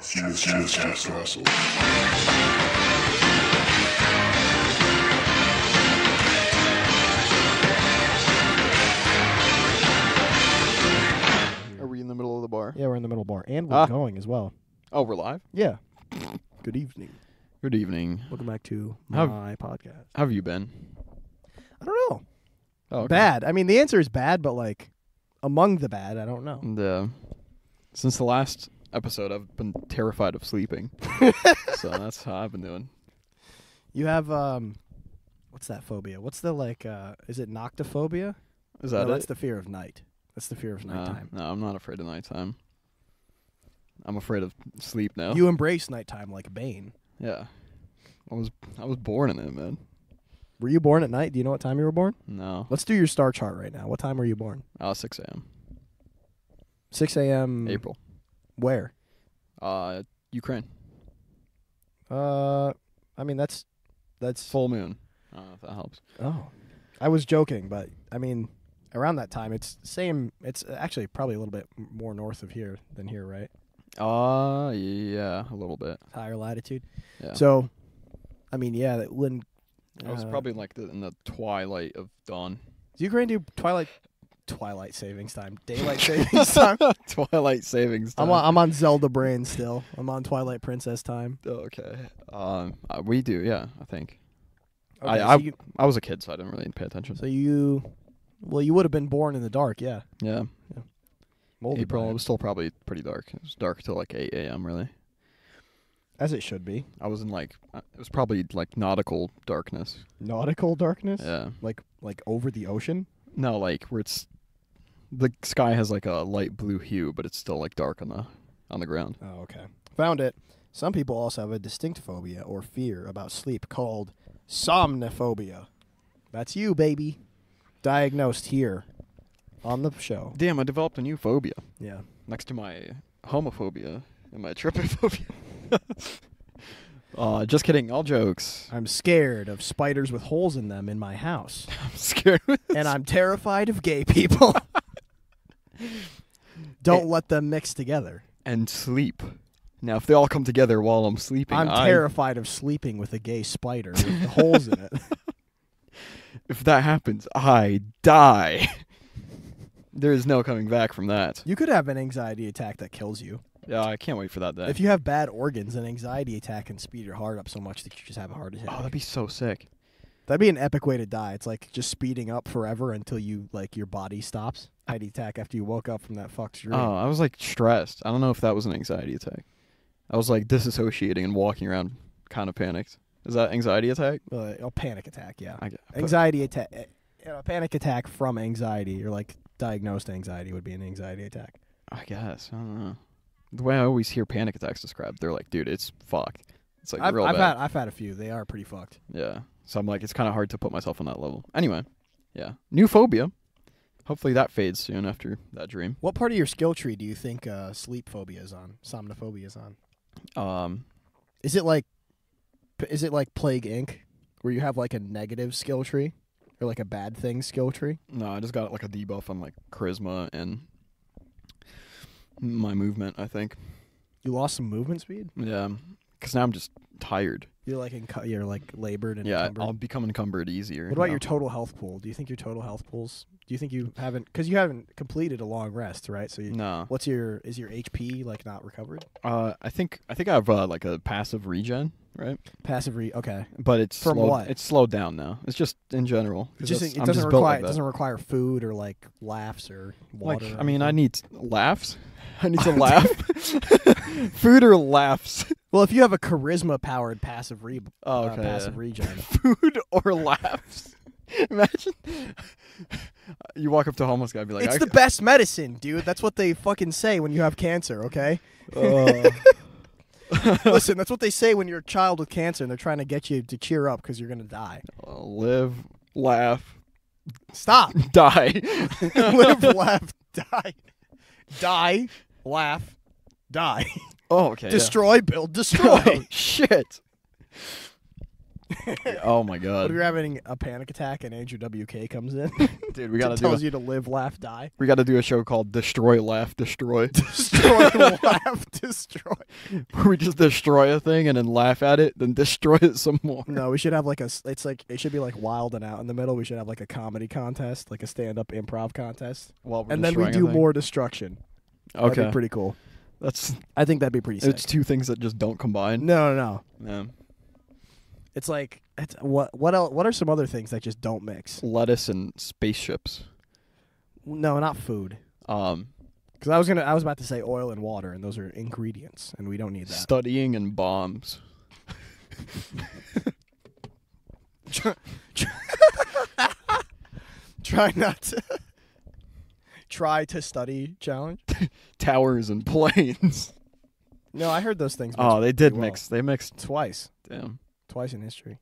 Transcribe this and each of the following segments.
Just Russell. Are we in the middle of the bar? Yeah, we're in the middle bar. And we're going as well. Oh, we're live? Yeah. Good evening. Good evening. Welcome back to my podcast. How have you been? I don't know. Oh, okay. Bad. I mean, the answer is bad, but like among the bad, I don't know. And, since the last episode, I've been terrified of sleeping. So that's how I've been doing. You have what's that phobia? What's the is it noctophobia? Is that No, it? that's the fear of night. That's the fear of nighttime. No, I'm not afraid of nighttime. I'm afraid of sleep now. You embrace nighttime like Bane. Yeah. I was born in it, man. Were you born at night? Do you know what time you were born? No. Let's do your star chart right now. What time were you born? 6 a.m. 6 a.m. April. Where? Ukraine. I mean that's Full moon. I don't know if that helps. Oh. I was joking, but I mean around that time it's same. It's actually probably a little bit more north of here than here, right? Yeah, a little bit. Higher latitude. Yeah. So, I mean, yeah, that when I was probably like in the twilight of dawn. does Ukraine do twilight savings time, daylight savings time? Twilight savings time. I'm on Zelda brain still. I'm on Twilight Princess time. Oh, okay. We do, yeah, I think. Okay, I was a kid, so I didn't really pay attention. so you would have been born in the dark, yeah. Yeah. Molded April, by it it. was still probably pretty dark. It was dark till like 8 a.m., really. As it should be. I was in it was probably like nautical darkness. Nautical darkness? Yeah. Like over the ocean? No, like where the sky has like a light blue hue, but it's still like dark on the ground. Oh, okay. Found it. Some people also have a distinct phobia or fear about sleep called somnophobia. That's you, baby. Diagnosed here on the show. Damn, I developed a new phobia Yeah. next to my homophobia and my trypophobia. Just kidding. All jokes. I'm scared of spiders with holes in them in my house. I'm scared. And I'm terrified of gay people. Don't let them mix together. And sleep. Now, if they all come together while I'm sleeping, I'm terrified of sleeping with a gay spider with holes in it. If that happens, I die. There is no coming back from that. You could have an anxiety attack that kills you. Yeah, I can't wait for that day. If you have bad organs, an anxiety attack can speed your heart up so much that you just have a heart attack. Oh, that'd be so sick. That'd be an epic way to die. It's like just speeding up forever until your body stops. Anxiety attack after you woke up from that fucked dream. Oh, I was like stressed. I don't know if that was an anxiety attack. I was like disassociating and walking around kind of panicked. Is that anxiety attack? A panic attack, yeah. I Anxiety attack. A panic attack from anxiety, or like diagnosed anxiety would be an anxiety attack. I guess. I don't know. The way I always hear panic attacks described, they're like, dude, it's fucked. It's like real bad. I've had a few. They are pretty fucked. Yeah. So I'm like, it's kind of hard to put myself on that level. Anyway, yeah. New phobia. Hopefully that fades soon after that dream. What part of your skill tree do you think sleep phobia is on? Somnophobia is on? Is it like Plague Inc., where you have like a negative skill tree? Or like a bad thing skill tree? No, I just got like a debuff on like charisma and my movement, I think. You lost some movement speed? Yeah. Because now I'm just tired. You're like you're like labored and yeah, encumbered? I'll become encumbered easier. What about your total health pool? Do you think your total health pools? Do you think you haven't? Because you haven't completed a long rest, right? So no. Is your HP like not recovered? I think I have like a passive regen, right? Okay. But it's from slowed, what? It's slowed down now. It's just in general. It doesn't require food or like laughs or water. Like, I mean, I need laughs. I need to laugh. Food or laughs? Well, if you have a charisma-powered passive regen. Food or laughs? Imagine you walk up to a homeless guy and be like, "It's the best medicine, dude." That's what they fucking say when you have cancer, okay? Listen, that's what they say when you're a child with cancer and they're trying to get you to cheer up because you're going to die. Live, laugh, stop, die. Live, laugh, die. Die, laugh, die. Oh, okay. Destroy, build, destroy. Oh, shit. Oh my What god. if you're having a panic attack and Andrew WK comes in? Dude, we gotta tells you to live, laugh, die. We gotta do a show called Destroy, Laugh, Destroy. Destroy, laugh, destroy. Where we just destroy a thing and then laugh at it, then destroy it some more. No, we should have like it should be like Wild and Out in the middle. We should have like a comedy contest, like a stand-up improv contest. And then we do more destruction. Okay. That'd be pretty cool. I think that'd be pretty sick. It's two things that just don't combine. No. Yeah. It's like what else? What are some other things that just don't mix? Lettuce and spaceships. No, not food. Because I was about to say oil and water, and those are ingredients, and we don't need that. Studying and bombs. Try to study challenge. Towers and planes. No, I heard those things. Oh, they did well. mix. They mixed twice. Damn. Twice in history.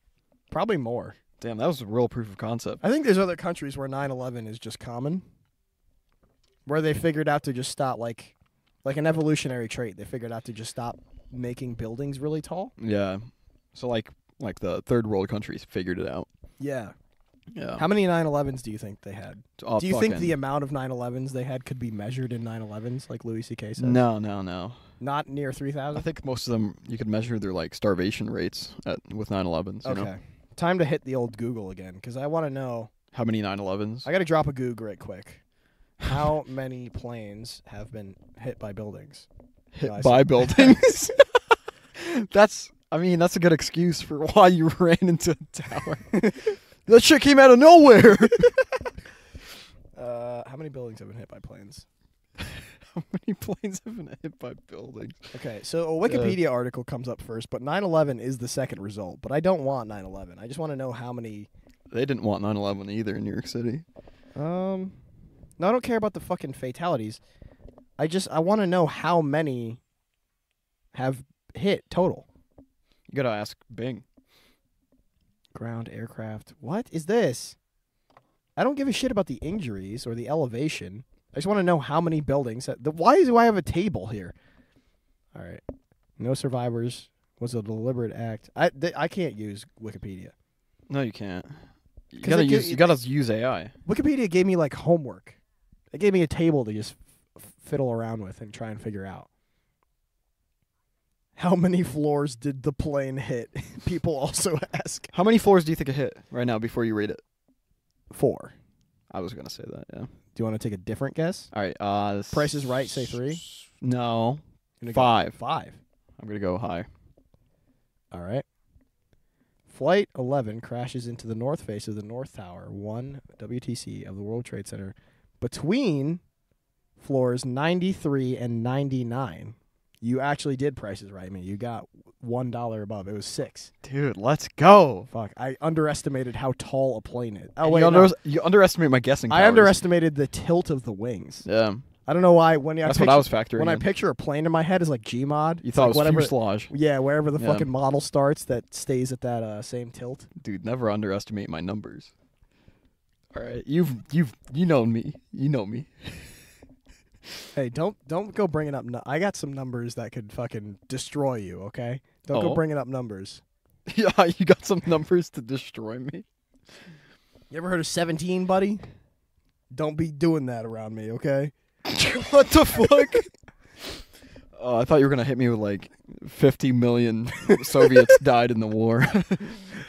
Probably more. Damn, that was a real proof of concept. I think there's other countries where 9/11 is just common. Where they figured out to just stop, like an evolutionary trait. They figured out to just stop making buildings really tall. Yeah. So like the third world countries figured it out. Yeah. Yeah. How many 9/11s do you think they had? Do you think fucking- the amount of 9/11s they had could be measured in 9/11s, like Louis C.K. says? No. Not near 3,000? I think most of them, you could measure their like starvation rates with 9/11s. You know? Time to hit the old Google again, because I want to know. How many 9/11s? I got to drop a Goog right quick. How many planes have been hit by buildings? Hit by buildings? That's a good excuse for why you ran into a tower. That shit came out of nowhere. How many buildings have been hit by planes? How many planes have been hit by buildings? Okay, so a Wikipedia article comes up first, but 9/11 is the second result. But I don't want 9/11. I just want to know how many. They didn't want 9/11 either in New York City. No, I don't care about the fucking fatalities. I want to know how many have hit total. You gotta ask Bing. Ground aircraft. What is this? I don't give a shit about the injuries or the elevation. I just want to know how many buildings. Why do I have a table here? All right. No survivors. Was a deliberate act. I can't use Wikipedia. No, you can't. You gotta use AI. Wikipedia gave me like homework. It gave me a table to just fiddle around with and try and figure out. How many floors did the plane hit? People also ask. How many floors do you think it hit right now before you rate it? 4. I was gonna say that. Yeah. Do you want to take a different guess? All right. Price is Right. Say 3. No. 5. 5. I'm gonna go high. All right. Flight 11 crashes into the north face of the North Tower, 1 WTC of the World Trade Center, between floors 93 and 99. You actually did Prices Right, man. You got $1 above. It was 6. Dude, let's go. Fuck, I underestimated how tall a plane is. Oh, wait, you underestimate my guessing powers. I underestimated the tilt of the wings. Yeah. I don't know why. That's what I was factoring When in. I picture a plane in my head as like Gmod. You thought like it was fuselage. Yeah, wherever the fucking model starts, that stays at that same tilt. Dude, never underestimate my numbers. All right, you know me. You know me. Hey, don't go bringing up. I got some numbers that could fucking destroy you. Okay, don't go bringing up numbers. Yeah, you got some numbers to destroy me. You ever heard of 17, buddy? Don't be doing that around me, okay? What the fuck? Oh, I thought you were gonna hit me with like 50 million Soviets died in the war.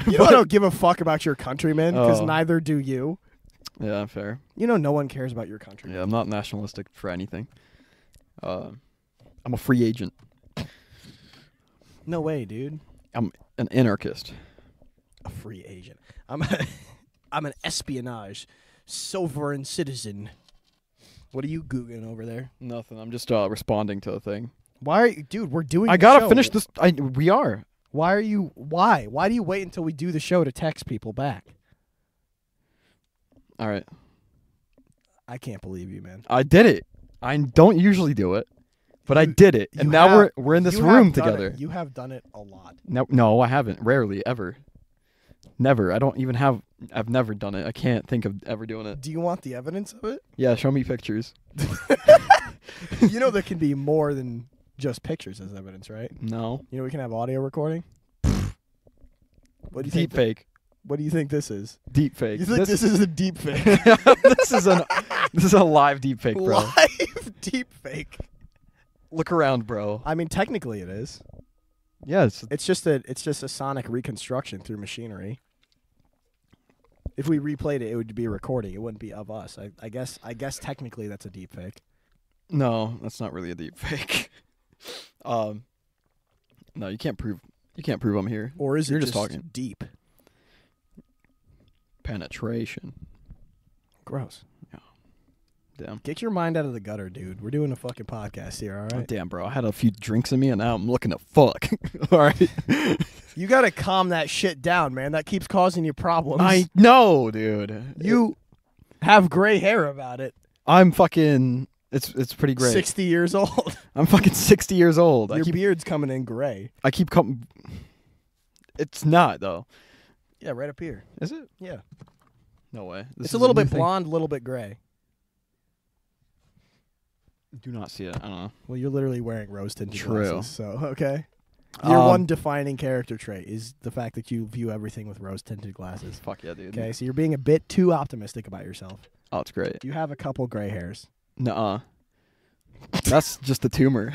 You know I don't give a fuck about your country, man, because neither do you. Yeah, fair. You know no one cares about your country. Yeah, I'm not nationalistic for anything. I'm a free agent. No way, dude. I'm an anarchist. A free agent. I'm an espionage sovereign citizen. What are you googling over there? Nothing. I'm just responding to a thing. Why are you, dude? We're doing. I gotta finish this. We are. Why are you? Why? Why do you wait until we do the show to text people back? All right. I can't believe you, man. I did it. I don't usually do it, but I did it, and now we're in this room together. You have done it a lot. No, I haven't. Rarely, ever. Never. I've never done it. I can't think of ever doing it. Do you want the evidence of it? Yeah, show me pictures. You know there can be more than just pictures as evidence, right? No. You know we can have audio recording? What do you Deep think? fake. What do you think this is? Deep fake. You think this is a deep fake? this is a live deep fake, bro. Live deep fake. Look around, bro. I mean, technically it is. Yes. It's just a sonic reconstruction through machinery. If we replayed it, it would be a recording. It wouldn't be of us. I guess technically that's a deep fake. No, that's not really a deep fake. No, you can't prove I'm here. Or is You're it just talking deep? Penetration. Gross. Yeah. Damn. Get your mind out of the gutter, dude. We're doing a fucking podcast here, all right? Oh, damn, bro. I had a few drinks in me, and now I'm looking to fuck. All right. You got to calm that shit down, man. That keeps causing you problems. I know, dude. You have gray hair about it. I'm fucking... It's pretty great. 60 years old. I'm fucking 60 years old. Your beard's coming in gray. I keep coming... It's not, though. Yeah, right up here. Is it? Yeah. No way. It's a little bit blonde, a little bit gray. Do not see it. I don't know. Well, you're literally wearing rose-tinted True. glasses, so, okay. Your one defining character trait is the fact that you view everything with rose-tinted glasses. Fuck yeah, dude. Okay, so you're being a bit too optimistic about yourself. Oh, it's great. You have a couple gray hairs. Nuh-uh. That's just a tumor.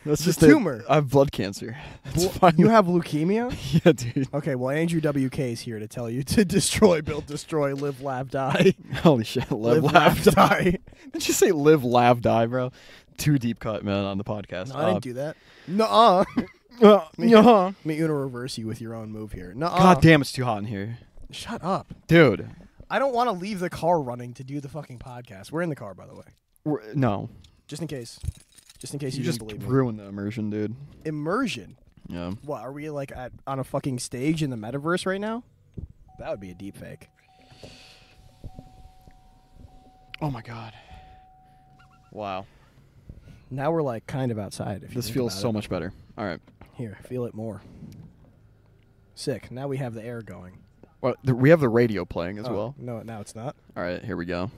That's Just just tumor. I have blood cancer. That's fine. You have leukemia? Yeah, dude. Okay, well, Andrew WK is here to tell you to destroy, build, destroy, live, laugh, die. Holy shit. Live, laugh, die. Did you say live, laugh, die, bro? Too deep cut, man, on the podcast. No, I didn't do that. Nuh-uh. Yeah. Me gonna reverse you with your own move here. Nuh-uh. God damn, it's too hot in here. Shut up. Dude. I don't want to leave the car running to do the fucking podcast. We're in the car, by the way. No. Just in case. Just in case You you just didn't believe me. ruined the immersion, dude. Immersion? Yeah. What, are we like on a fucking stage in the metaverse right now? That would be a deep fake. Oh my god. Wow. Now we're like kind of outside. If you This think feels about so it. much better. All right. Here, feel it more. Sick. Now we have the air going. Well, we have the radio playing as well. No, now it's not. All right, here we go.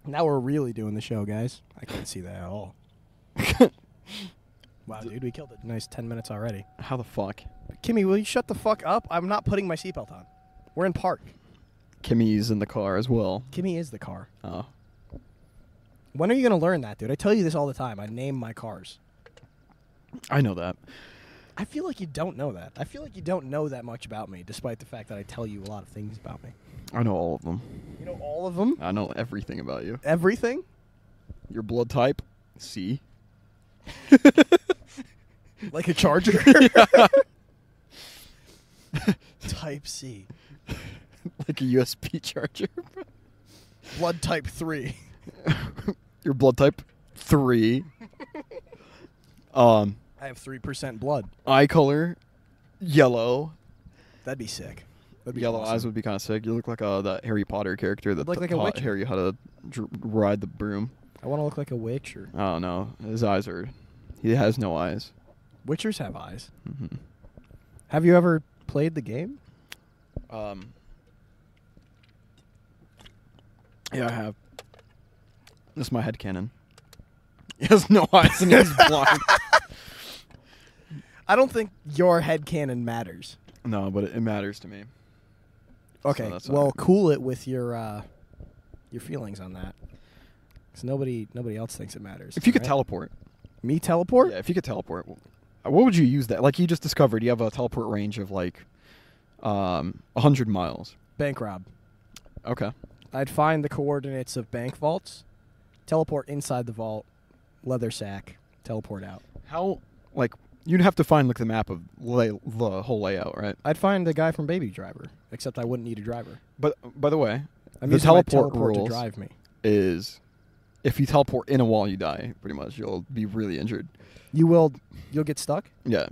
Now we're really doing the show, guys. I can't see that at all. Wow, dude, we killed it. Nice 10 minutes already. How the fuck? Kimmy, will you shut the fuck up? I'm not putting my seatbelt on. We're in park. Kimmy's in the car as well. Kimmy is the car. Oh. When are you going to learn that, dude? I tell you this all the time. I name my cars. I know that. I feel like you don't know that. I feel like you don't know that much about me, despite the fact that I tell you a lot of things about me. I know all of them. You know all of them? I know everything about you. Everything? Your blood type? C. Like a charger? Type C. Like a USB charger. Blood type 3. Your blood type? 3. I have 3% blood. Eye color? Yellow. That'd be sick. That'd be Yellow awesome. eyes would be kind of sick. You look like that Harry Potter character that Look like a taught witch. Harry how to ride the broom. I want to look like a witch. Or I don't know. His eyes are... He has no eyes. Witchers have eyes. Mm-hmm. Have you ever played the game? Yeah, I have. This is my headcanon. He has no eyes and he's blind. I don't think your headcanon matters. No, but it matters to me. Okay, that's well, all right. cool it with your feelings on that. Because nobody else thinks it matters. If you could alright? teleport. Me teleport? Yeah, if you could teleport. What would you use that? Like you just discovered you have a teleport range of like 100 miles. Bank rob. Okay. I'd find the coordinates of bank vaults, teleport inside the vault, leather sack, teleport out. How, like, you'd have to find like the map of the whole layout, right? I'd find the guy from Baby Driver, except I wouldn't need a driver. But, by the way, I'm the using my teleport teleport rules to drive me. is if you teleport in a wall, you die, pretty much. You'll be really injured. You'll get stuck? Yeah.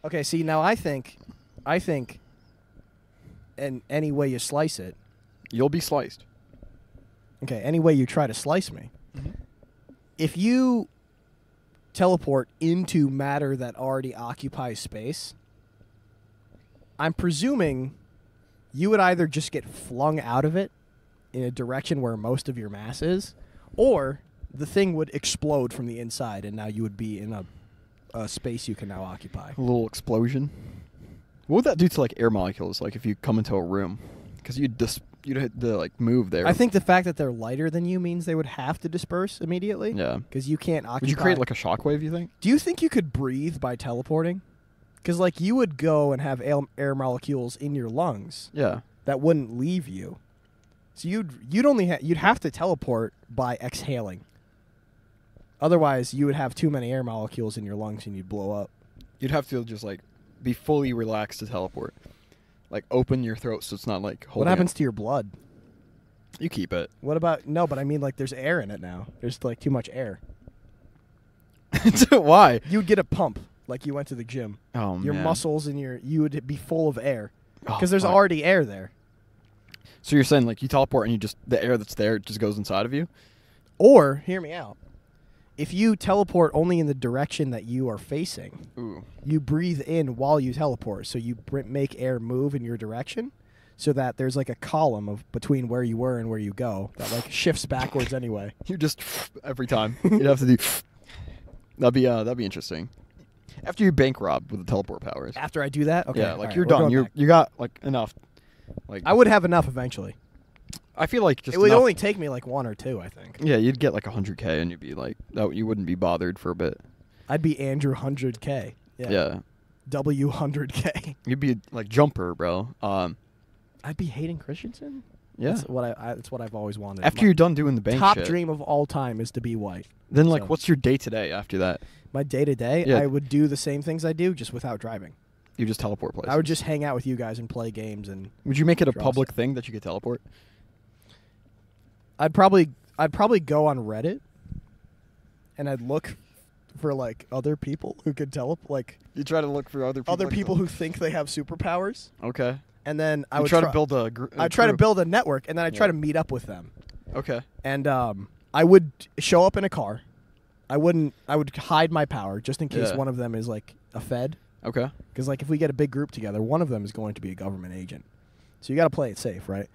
Okay, see, now I think, and any way you slice it, You'll be sliced. okay, any way you try to slice me, if you teleport into matter that already occupies space, I'm presuming you would either just get flung out of it in a direction where most of your mass is, or the thing would explode from the inside and now you would be in a space you can now occupy. A little explosion. What would that do to like air molecules? Like if you come into a room, because you'd hit the like move there. I think the fact that they're lighter than you means they would have to disperse immediately. Yeah. Because you can't occupy. Would you create like a shockwave? You think? Do you think you could breathe by teleporting? Because like you would go and have air molecules in your lungs. Yeah. That wouldn't leave you. So you'd have to teleport by exhaling. Otherwise, you would have too many air molecules in your lungs and you'd blow up. You'd have to just like be fully relaxed to teleport. Like open your throat so it's not like holding. What happens to your blood? You keep it. What about but I mean like there's air in it now. There's like too much air. Why? You would get a pump like you went to the gym. Oh your man. muscles and you would be full of air because Oh, there's already air there. So you're saying like you teleport and you just the air that's there just goes inside of you? Or hear me out. If you teleport only in the direction that you are facing, you breathe in while you teleport. So you make air move in your direction so that there's like a column of between where you were and where you go that like shifts backwards anyway. You just every time. You'd have to do that'd be interesting. After you bank rob with the teleport powers. After I do that? Okay. Yeah, like right, you're done. You got like enough. Like I would have enough eventually. I feel like just it would enough. only take me like 1 or 2, I think. Yeah, you'd get like 100K and you'd be like, you wouldn't be bothered for a bit. I'd be Andrew 100K. Yeah. W 100K. You'd be like Jumper, bro. I'd be Hayden Christensen. Yeah. That's what I've always wanted. After you're done doing the bank top shit, dream of all time is to be white. then like what's your day to day after that? My day to day, Yeah. I would do the same things I do just without driving. You just teleport places. I would just hang out with you guys and play games and. Would you make it a draw public stuff. thing that you could teleport? I'd probably go on Reddit, and I'd look for like other people who could teleport. Like You try to look for other people. who think they have superpowers, Okay. and then I You would try to build a group. I'd try to build a network, and then I'd try to meet up with them. Okay. And I would show up in a car. I would hide my power just in case Yeah. one of them is like a Fed. Okay. Because like if we get a big group together, one of them is going to be a government agent. So you got to play it safe, right?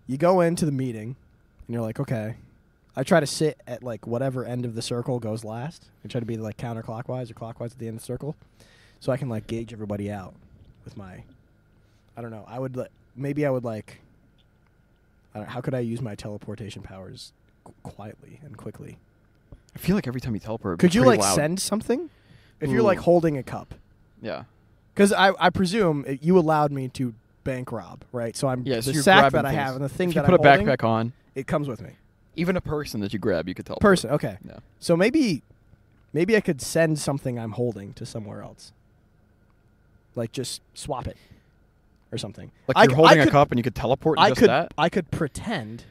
You go into the meeting, and you're like, okay. I try to sit at like whatever end of the circle goes last. I try to be like counterclockwise or clockwise at the end of the circle, so I can like gauge everybody out with my. I don't know. I would maybe I would like. I don't know, how could I use my teleportation powers quietly and quickly? I feel like every time you teleport, Could you pretty like loud. send something? If you're like holding a cup, Yeah. because I presume you allowed me to bank rob, right? So I'm Yeah, so the you're sack grabbing that I have things. and the thing If that you put I'm a holding, backpack on, it comes with me. even a person that you grab, you could teleport. Person, okay. Yeah. So maybe I could send something I'm holding to somewhere else. Like just swap it or something. Like you're holding a cup and you could teleport and just that? I could pretend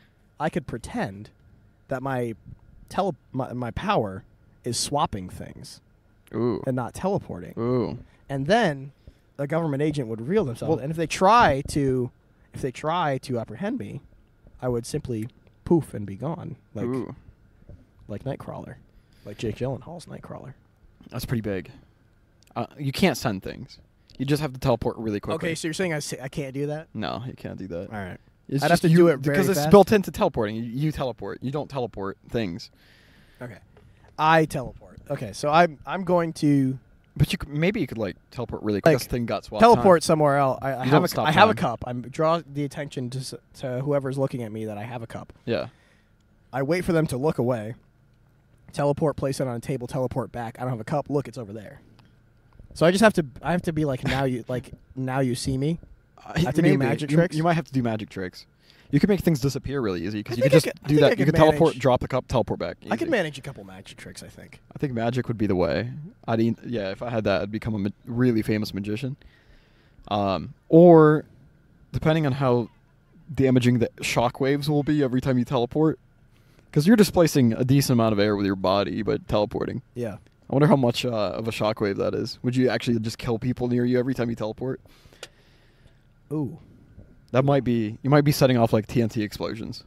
that my power is swapping things Ooh. and not teleporting. Ooh. And then a government agent would reveal themselves. And if they try to apprehend me, I would simply poof and be gone. Like Nightcrawler. Like Jake Gyllenhaal's Nightcrawler. That's pretty big. You can't send things. You just have to teleport really quickly. Okay, so you're saying I can't do that? No, you can't do that. All right. It's I'd just have to do it very because it's fast? built into teleporting. You teleport. You don't teleport things. Okay. I teleport. Okay, so I'm going to But maybe you could like teleport really quick. Like, This thing got swapped. teleport somewhere else. I You have don't stop I have a time. cup. I draw the attention to whoever's looking at me that I have a cup. Yeah. I wait for them to look away. Teleport, place it on a table, teleport back. I don't have a cup. Look, it's over there. So I have to be like now you see me. I have to do magic tricks. You might have to do magic tricks. You could make things disappear really easy because you I could just think I do could- I that. think I You could could teleport, manage- drop the cup, teleport back. I could Easy. manage a couple magic tricks, I think. I think magic would be the way. If I had that, I'd become a really famous magician. Or, depending on how damaging the shockwaves will be every time you teleport, because you're displacing a decent amount of air with your body, but teleporting. Yeah. I wonder how much of a shockwave that is. Would you actually just kill people near you every time you teleport? Ooh. That might be. You might be setting off like TNT explosions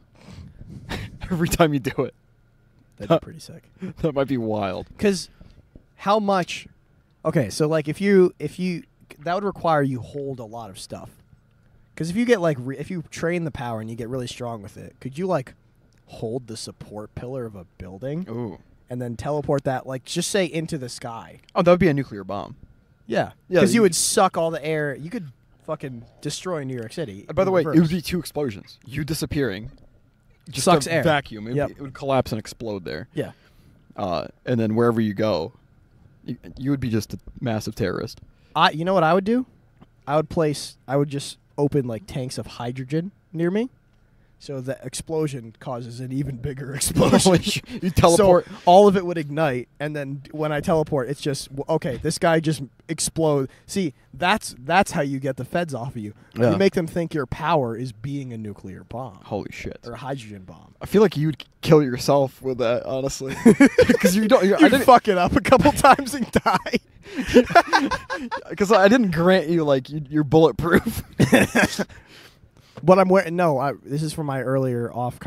every time you do it. That'd be pretty sick. That might be wild. Because how much? Okay, so like if you that would require you hold a lot of stuff. Because if you get like if you train the power and you get really strong with it, could you like hold the support pillar of a building Ooh. and then teleport that like just say into the sky? Oh, that would be a nuclear bomb. Yeah. Yeah, Because you would suck all the air. You could fucking destroy New York City. By the way, it would be 2 explosions. You disappearing. Just Sucks a air. Vacuum. Yep. It would collapse and explode there. Yeah. And then wherever you go, you would be just a massive terrorist. You know what I would do? I would just open like tanks of hydrogen near me, so the explosion causes an even bigger explosion. You teleport. So all of it would ignite, and then when I teleport, it's just okay. This guy just explodes. See, that's how you get the feds off of you. Yeah. You make them think your power is being a nuclear bomb. Holy shit! Or a hydrogen bomb. I feel like you'd kill yourself with that, honestly, because you don't. You fuck it up a couple times and die. Because I didn't grant you like you're bulletproof. But I'm wearing this is from my earlier off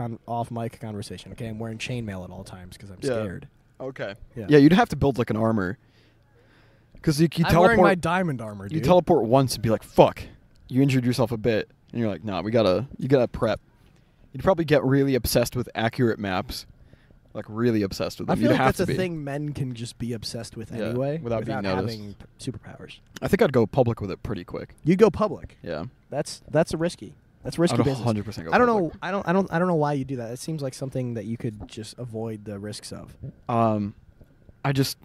mic conversation. Okay, I'm wearing chainmail at all times because I'm scared. Okay. Yeah. You'd have to build like an armor. Because you I'm teleport. wearing my diamond armor. Dude. You teleport once and be like, "Fuck!" You injured yourself a bit, and you're like, "Nah, you gotta prep." You'd probably get really obsessed with accurate maps, like really obsessed with them. I feel You'd like have that's to a be. thing men can just be obsessed with anyway, without being noticed. having superpowers. I think I'd go public with it pretty quick. You'd go public. Yeah. That's risky. That's risky I'd business. 100% go I don't public. know. I don't know why you do that. It seems like something that you could just avoid the risks of. I just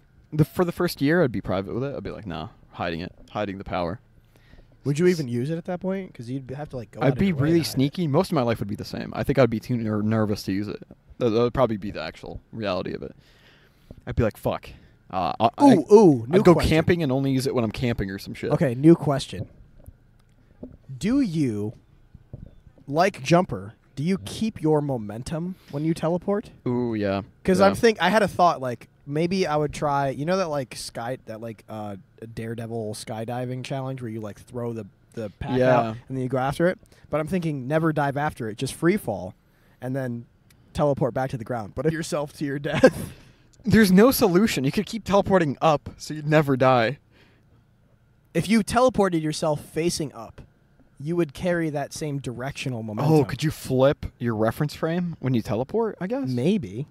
for the first year I'd be private with it. I'd be like, nah, hiding the power. Would you even use it at that point? Because you'd have to like go. I'd be really sneaky. Most of my life would be the same. I think I'd be too nervous to use it. That would probably be the actual reality of it. I'd be like, fuck. New I'd go question. camping and only use it when I'm camping or some shit. Okay, new question. Do you, like Jumper, do you keep your momentum when you teleport? Ooh, yeah. Because yeah. I had a thought like maybe I would try. You know that like a Daredevil skydiving challenge where you like throw the pack out and then you go after it. But I'm thinking never dive after it, just free fall, and then teleport back to the ground. But yourself to your death. There's no solution. You could keep teleporting up so you'd never die. If you teleported yourself facing up, you would carry that same directional momentum. Oh, could you flip your reference frame when you teleport, I guess? Maybe.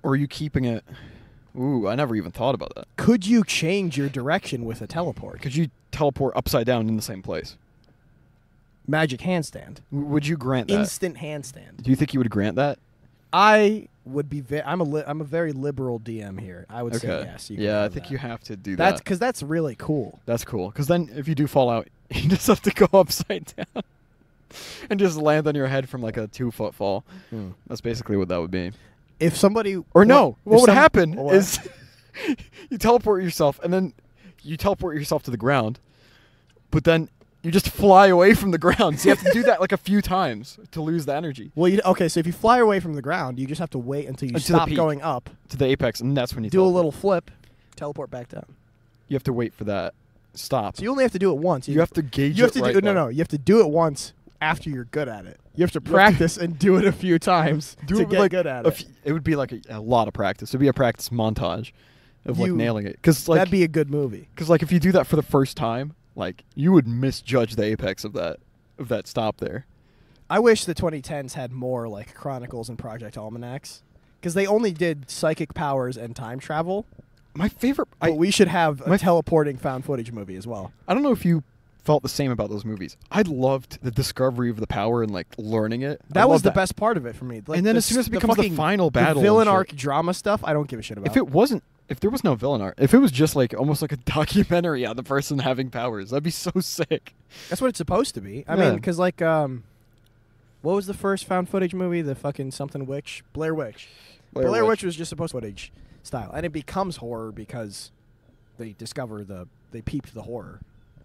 Or are you keeping it... Ooh, I never even thought about that. Could you change your direction with a teleport? Could you teleport upside down in the same place? Magic handstand. Would you grant that? Instant handstand. Do you think you would grant that? I would be. I'm a very liberal DM here. I would say yes. You can I have think that. you have to do that. Because that's really cool. That's cool. Because then if you do fall out, you just have to go upside down and just land on your head from like a 2-foot fall. That's basically what that would be. If somebody... What would happen is you teleport yourself and then you teleport yourself to the ground, but then you just fly away from the ground. So you have to do that like a few times to lose the energy. Well, so if you fly away from the ground, you just have to wait until you stop going up. To the apex, and that's when you do teleport. a little flip, teleport back down. You have to wait for that stop. So you only have to do it once. You have to gauge you have it to right do, though. No, you have to do it once after you're good at it. You have to practice and do it a few times to get good at it. It would be like a lot of practice. It would be a practice montage of like nailing it. Cause, like, that'd be a good movie. Because like if you do that for the first time, like you would misjudge the apex of that stop there. I wish the 2010s had more like Chronicles and Project Almanacs, because they only did psychic powers and time travel. My favorite... But we should have a teleporting found footage movie as well. I don't know if you felt the same about those movies. I loved the discovery of the power and like learning it. That was the best part of it for me. Like, and then as soon as it becomes the final battle, the villain arc drama stuff, I don't give a shit about. If there was no villain arc, if it was just like almost like a documentary on the person having powers, that'd be so sick. That's what it's supposed to be. I mean, because like, what was the first found footage movie? The fucking something witch, Blair Witch. Blair Witch was just supposed to be footage style, and it becomes horror because they they peeped the horror,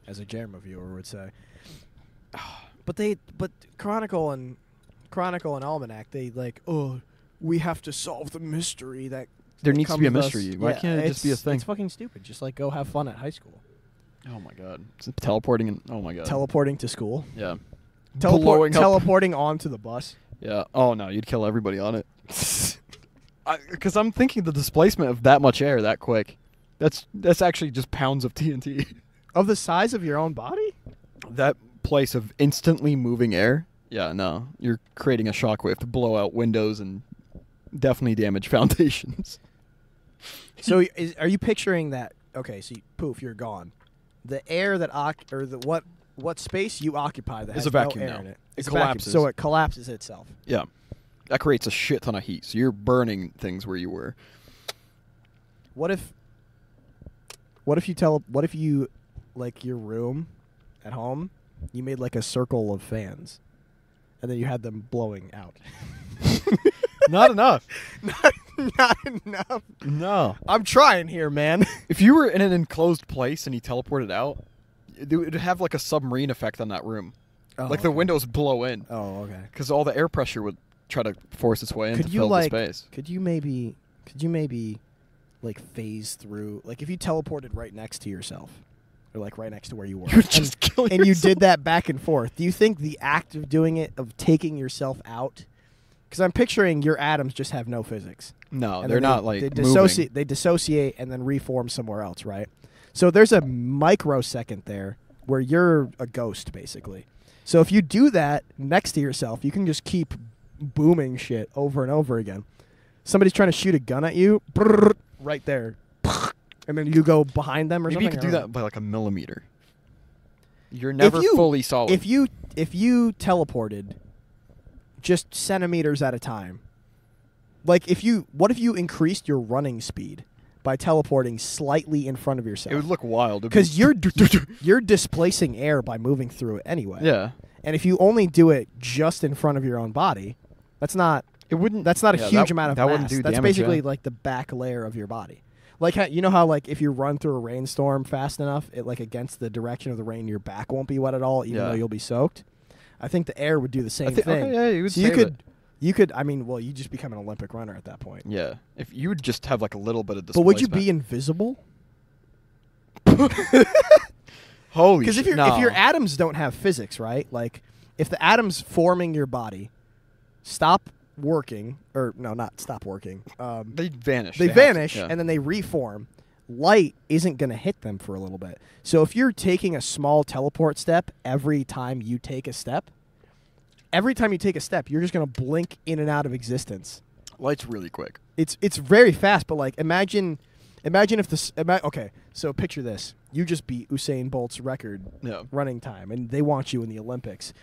as a Jeremy viewer would say. But Chronicle and Almanac, they like, we have to solve the mystery that. There needs to be a mystery. Why can't it just be a thing? It's fucking stupid. Just like go have fun at high school. Oh my god. Teleporting and oh my god. Teleporting to school. Yeah. Teleporting onto the bus. Yeah. Oh no, you'd kill everybody on it. Because I'm thinking the displacement of that much air that quick. That's actually just pounds of TNT. Of the size of your own body? That place of instantly moving air. Yeah, no. You're creating a shockwave to blow out windows and definitely damage foundations. So are you picturing that? okay, so poof, you're gone. The air that what space you occupy that has a vacuum no air now. in it. It It's a vacuum, collapses. so it collapses itself. Yeah. That creates a shit ton of heat. So you're burning things where you were. What if you like your room at home, you made like a circle of fans and then you had them blowing out? Not enough. Not enough. No. I'm trying here, man. If you were in an enclosed place and he teleported out, it would have like a submarine effect on that room. Like the windows blow in. Oh, okay. Because all the air pressure would try to force its way in to fill the space. Could you maybe like phase through, like if you teleported right next to yourself or like right next to where you were, You would just kill yourself. and you did that back and forth, do you think the act of doing it, of taking yourself out, because I'm picturing your atoms just have no physics. No, And they're then not like they moving. They dissociate and then reform somewhere else, right? So there's a microsecond there where you're a ghost, basically. So if you do that next to yourself, you can just keep booming shit over and over again. Somebody's trying to shoot a gun at you, brrr, right there, and then you go behind them or Maybe something. you could do I don't that by like a millimeter. You're never fully solid. If you teleported just centimeters at a time, like what if you increased your running speed by teleporting slightly in front of yourself? It would look wild. Because you're displacing air by moving through it anyway. Yeah. And if you only do it just in front of your own body, that's not It wouldn't. a huge amount of that mass. wouldn't do That's damage, basically yeah. like the back layer of your body. Like you know how like if you run through a rainstorm fast enough, it like against the direction of the rain, your back won't be wet at all, even though you'll be soaked. I think the air would do the same thing. Okay, yeah, you would so save it. you could. I mean, well, you just become an Olympic runner at that point. Yeah. If you would just have like a little bit of But displacement. would you be invisible? Holy Because shit. if your atoms don't have physics, right? Like if the atoms forming your body stop working, or no, not stop working. They vanish. They have to, vanish yeah. and then they reform. Light isn't going to hit them for a little bit. So if you're taking a small teleport step every time you take a step, you're just going to blink in and out of existence. Light's really quick. It's very fast, but like imagine if this. Okay, so picture this: you just beat Usain Bolt's record running time, and they want you in the Olympics.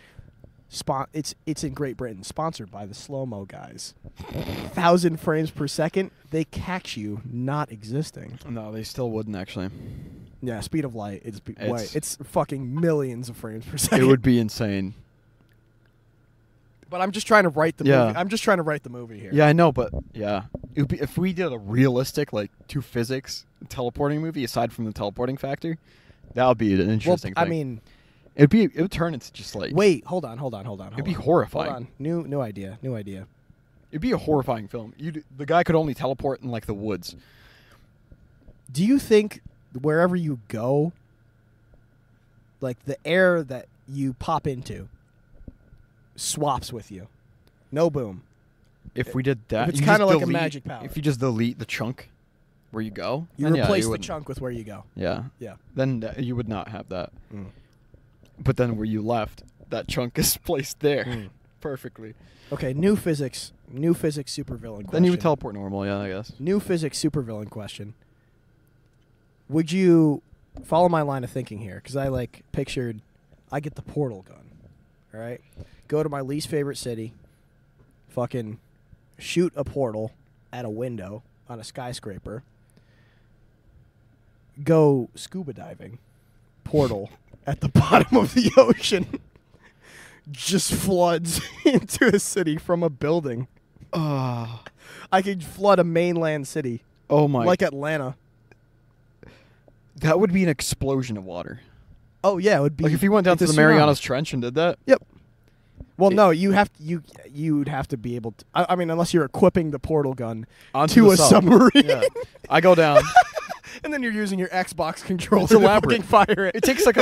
It's in Great Britain, sponsored by the slow-mo guys. 1,000 frames per second, they catch you not existing. No, they still wouldn't actually. Yeah, speed of light. It's fucking millions of frames per second. It would be insane. But I'm just trying to write the movie. I'm just trying to write the movie here. Yeah, I know, but yeah, it would be, if we did a realistic like to physics teleporting movie aside from the teleporting factor, that would be an interesting thing. I mean, it would turn into just like wait, hold on. It'd be horrifying. Hold on. New idea. It'd be a horrifying film. The guy could only teleport in like the woods. Do you think wherever you go, like the air that you pop into swaps with you? No boom. If we did that, it's kind of like a magic power. If you just delete the chunk where you go, you then replace the wouldn't. chunk with where you go. Yeah. Yeah. Then you would not have that. Mm. But then where you left, that chunk is placed there perfectly. Okay, new physics supervillain question. Then you would teleport normal, yeah, I guess. New physics supervillain question. Would you follow my line of thinking here? Because I pictured, I get the portal gun, all right? Go to my least favorite city, fucking shoot a portal at a window on a skyscraper, go scuba diving, portal at the bottom of the ocean, just floods into a city from a building. I could flood a mainland city. Oh my. Like Atlanta. That would be an explosion of water. Oh yeah, it would be. Like if you went down to the Marianas Trench and did that? Yep. Well, no, you'd have to be able to. I mean, unless you're equipping the portal gun to a submarine. Yeah. I go down. And then you're using your Xbox controller It's to elaborate. fucking fire it. It takes like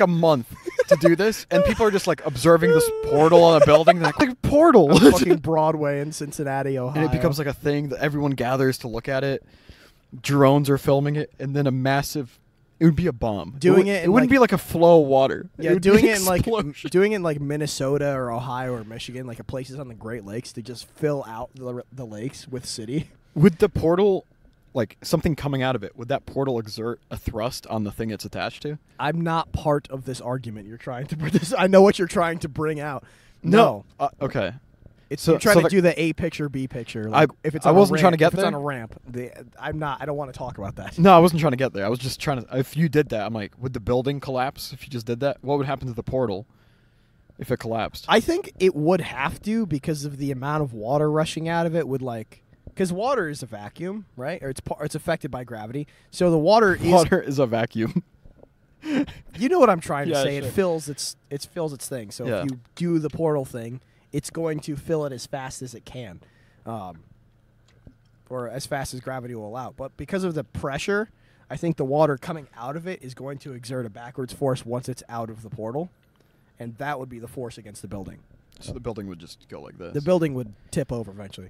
a month to do this, and people are just like observing this portal on a building. They're like portal. On fucking Broadway in Cincinnati, Ohio. And it becomes like a thing that everyone gathers to look at it. Drones are filming it, and then a massive. It would be a bomb. It wouldn't be like a flow of water. Yeah, doing it in like Minnesota or Ohio or Michigan, like places on the Great Lakes, to just fill out the lakes with city. Would the portal like something coming out of it, would that portal exert a thrust on the thing it's attached to? I'm not part of this argument you're trying to bring. I know what you're trying to bring out. No. Okay. You're trying to do the A picture, B picture. Like if it's on I wasn't a ramp, trying to get if there. It's on a ramp. I'm not. I don't want to talk about that. No, I wasn't trying to get there. I was just trying to. If you did that, I'm like, would the building collapse if you just did that? What would happen to the portal if it collapsed? I think it would have to because of the amount of water rushing out of it. Because water is a vacuum, right? Or it's affected by gravity. So the water is a vacuum. You know what I'm trying to say? Sure. It fills its thing. So if you do the portal thing, it's going to fill it as fast as it can, or as fast as gravity will allow. But because of the pressure, I think the water coming out of it is going to exert a backwards force once it's out of the portal, and that would be the force against the building. So the building would just go like this. The building would tip over eventually.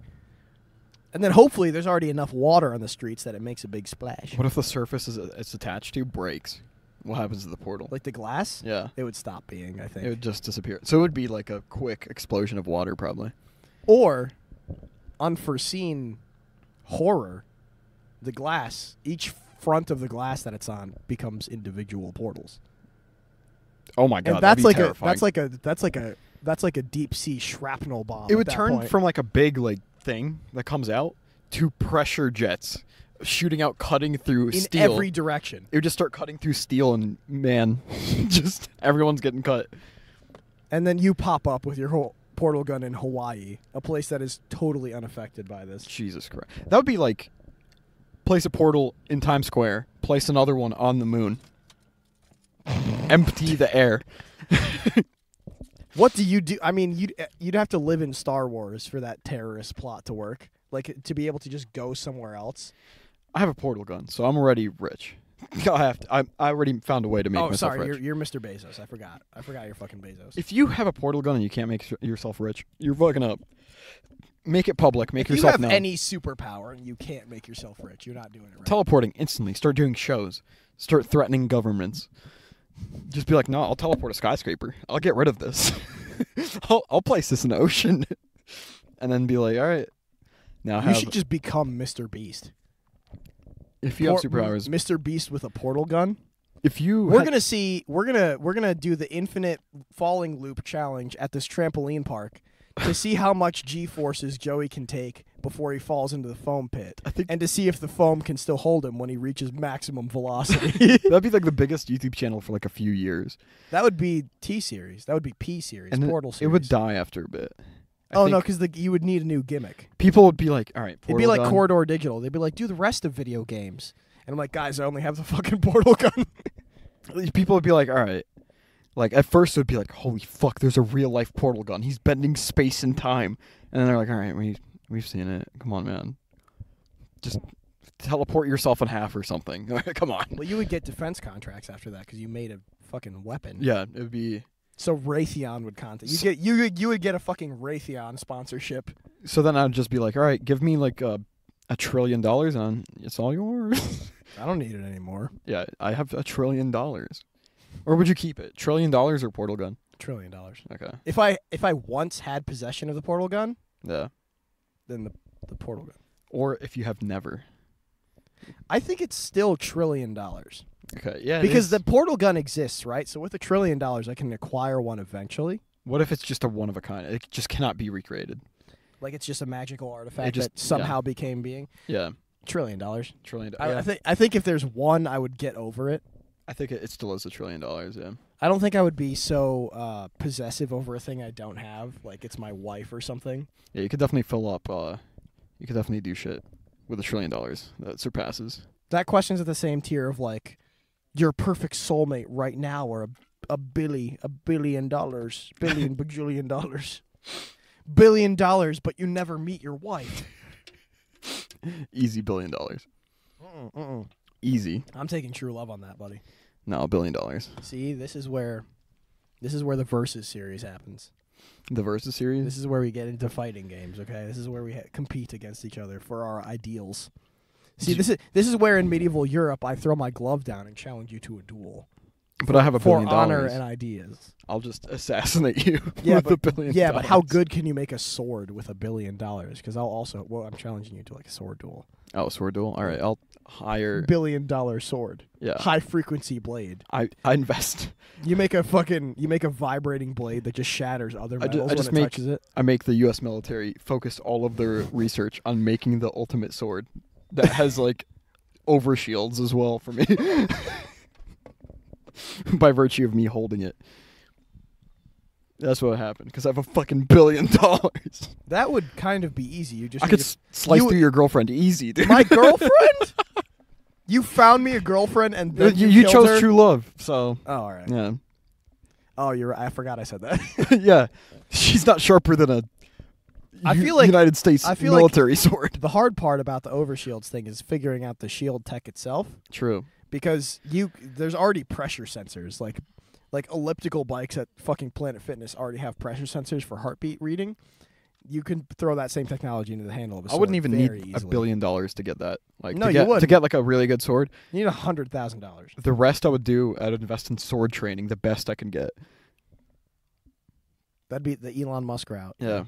And then hopefully there's already enough water on the streets that it makes a big splash. What if the surface it's attached to breaks? What happens to the portal? Like the glass? Yeah. It would stop being, I think. It would just disappear. So it would be like a quick explosion of water, probably. Or, unforeseen horror, the glass, each front of the glass that it's on becomes individual portals. Oh my god, and that's terrifying. that's like a deep sea shrapnel bomb. It would turn from like a big like thing that comes out to pressure jets shooting out, cutting through steel in every direction. It would just start cutting through steel, and man, just everyone's getting cut. And then you pop up with your whole portal gun in Hawaii, a place that is totally unaffected by this. Jesus Christ, that would be like place a portal in Times Square, place another one on the moon, empty the air. What do you do? I mean, you'd have to live in Star Wars for that terrorist plot to work. Like, to be able to just go somewhere else. I have a portal gun, so I'm already rich. I already found a way to make myself rich. Oh, sorry, you're Mr. Bezos. I forgot you're fucking Bezos. If you have a portal gun and you can't make yourself rich, you're fucking up. Make it public. Make yourself known. If you have any superpower and you can't make yourself rich, you're not doing it right. Teleporting instantly. Start doing shows. Start threatening governments. Just be like, no, I'll teleport a skyscraper. I'll get rid of this. I'll place this in the ocean. And then be like, all right. Now you should just become Mr. Beast. If you have superpowers, Mr. Beast with a portal gun. If you we're gonna do the infinite falling loop challenge at this trampoline park to see how much G-forces Joey can take before he falls into the foam pit, and to see if the foam can still hold him when he reaches maximum velocity. That'd be like the biggest YouTube channel for like a few years. That would be T-series. That would be P-series. And Portal series. It would die after a bit. No, because you would need a new gimmick. People would be like, all right, it'd be like Corridor Digital. They'd be like, do the rest of video games. And I'm like, guys, I only have the fucking portal gun. People would be like, all right. Like, at first it would be like, holy fuck, there's a real-life portal gun. He's bending space and time. And then they're like, all right, we've seen it. Come on, man. Just teleport yourself in half or something. Come on. Well, you would get defense contracts after that because you made a fucking weapon. Yeah, it would be... So Raytheon would contact you would get a fucking Raytheon sponsorship. So then I'd just be like, all right, give me like $1 trillion and it's all yours. I don't need it anymore. Yeah, I have $1 trillion. Or would you keep it? $1 trillion or portal gun? $1 trillion. Okay. If I once had possession of the portal gun, yeah, then the portal gun. Or if you have never. I think it's still $1 trillion. Okay, yeah. Because the portal gun exists, right? So with $1 trillion, I can acquire one eventually. What if it's just a one of a kind? It just cannot be recreated. Like it's just a magical artifact that somehow became being. Yeah. $1 trillion. Trillion. I think if there's one, I would get over it. I think it still is $1 trillion. Yeah. I don't think I would be so possessive over a thing I don't have, like it's my wife or something. Yeah, you could definitely fill up. You could definitely do shit with $1 trillion. That surpasses. That question's at the same tier of like your perfect soulmate right now, or $1 billion, bajillion dollars, $1 billion, but you never meet your wife. Easy $1 billion. Easy. I'm taking true love on that, buddy. No, $1 billion. See, this is where the Versus series happens. The Versus series? This is where we get into fighting games, okay? This is where we compete against each other for our ideals. See, this is where in medieval Europe I throw my glove down and challenge you to a duel. But I have $1 billion. For honor and ideas. I'll just assassinate you with $1 billion. Yeah, but how good can you make a sword with $1 billion? Because I'm challenging you to like a sword duel. Oh, sword duel? All right, I'll hire $1 billion sword. Yeah. High frequency blade. I invest. You make a vibrating blade that just shatters other metals when it touches it. I make the U.S. military focus all of their research on making the ultimate sword that has like overshields as well for me. By virtue of me holding it. That's what happened, because I have a fucking $1 billion. That would kind of be easy. I could slice through your girlfriend easy, dude. My girlfriend? You found me a girlfriend and then you chose her? true love, so. Oh, all right. Yeah. Oh, you're right. I forgot I said that. Yeah. She's not sharper than a United States military sword. The hard part about the overshields thing is figuring out the shield tech itself. True. Because there's already pressure sensors, like elliptical bikes at fucking Planet Fitness already have pressure sensors for heartbeat reading. You can throw that same technology into the handle of a sword. I wouldn't even need easily. $1 billion to get that. Like, no, you wouldn't. To get like a really good sword. You need $100,000. The rest I would do, I'd invest in sword training, the best I can get. That'd be the Elon Musk route. Yeah.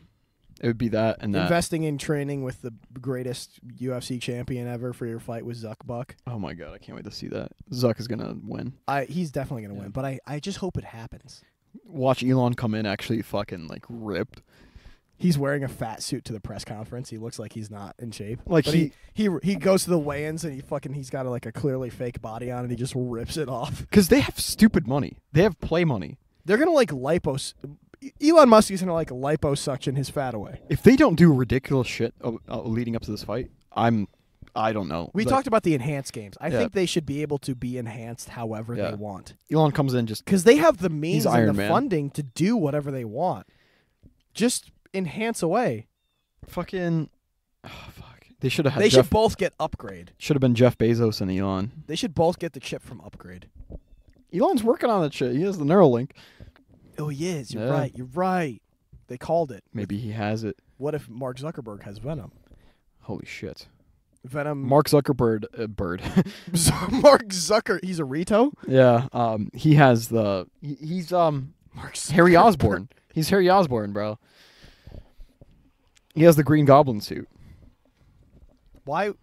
It would be that and that. Investing in training with the greatest UFC champion ever for your fight with Zuck Buck. Oh my god, I can't wait to see that. Zuck is going to win. He's definitely going to win, but I just hope it happens. Watch Elon come in actually fucking like ripped. He's wearing a fat suit to the press conference. He looks like he's not in shape. Like but he goes to the weigh-ins and he's got like a clearly fake body on and he just rips it off. Because they have stupid money. They have play money. They're going to like Elon Musk is going to like liposuction his fat away. If they don't do ridiculous shit leading up to this fight, I don't know. We talked about the enhanced games. I think they should be able to be enhanced however they want. Elon comes in just because they have the means and the Man. funding to do whatever they want. Just enhance away. Fucking fuck. They should have had They should both get Upgrade. Should have been Jeff Bezos and Elon. They should both get the chip from Upgrade. Elon's working on that shit. He has the Neuralink. Oh, he is. You're right. You're right. They called it. Maybe he has it. What if Mark Zuckerberg has Venom? Holy shit. Venom. Mark Zuckerberg, bird. Mark Zucker. He's a Rito? Yeah. He has the. He's Mark Harry Osborn. He's Harry Osborn, bro. He has the Green Goblin suit. Why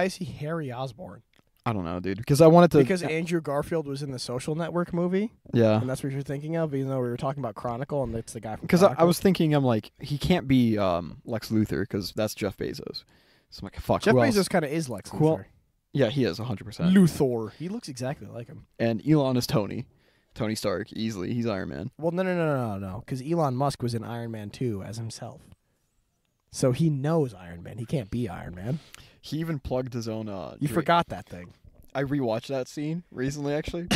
is he Harry Osborn? I don't know, dude. Because I wanted to. Because Andrew Garfield was in the Social Network movie. Yeah. And that's what you're thinking of, even though we were talking about Chronicle, and it's the guy from. Because I was thinking, I'm like, he can't be Lex Luthor because that's Jeff Bezos. So I'm like, fuck. Jeff Bezos kind of is Lex Luthor. Yeah, he is 100%. Luthor. He looks exactly like him. And Elon is Tony Stark, easily. He's Iron Man. Well, no. Because Elon Musk was in Iron Man 2 as himself. So he knows Iron Man. He can't be Iron Man. He even plugged his own. You forgot that thing. I rewatched that scene recently, actually.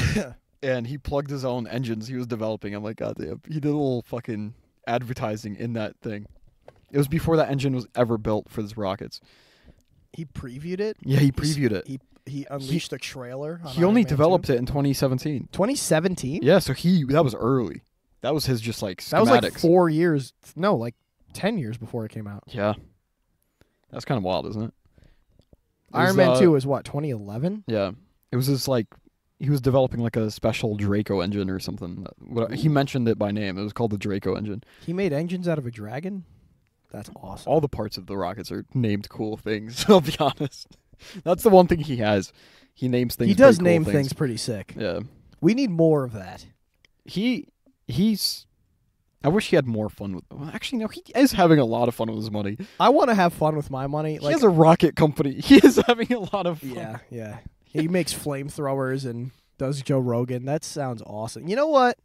And he plugged his own engines he was developing. I'm like, God damn. He did a little fucking advertising in that thing. It was before that engine was ever built for his rockets. He previewed it? Yeah, he previewed it. He unleashed a trailer on He only developed it in 2017. 2017? Yeah, so that was early. That was his just like schematics. That was like 4 years. No, like 10 years before it came out. Yeah. That's kind of wild, isn't it? Iron Man 2 was what, 2011? Yeah. It was just like, he was developing like a special Draco engine or something. He mentioned it by name. It was called the Draco engine. He made engines out of a dragon? That's awesome. All the parts of the rockets are named cool things, I'll be honest. That's the one thing he has. He names things. He does name things pretty sick. Yeah. We need more of that. He's... I wish he had more fun with... Well, actually, no, he is having a lot of fun with his money. I want to have fun with my money. He has a rocket company. He is having a lot of fun. Yeah. He makes flamethrowers and does Joe Rogan. That sounds awesome. You know what?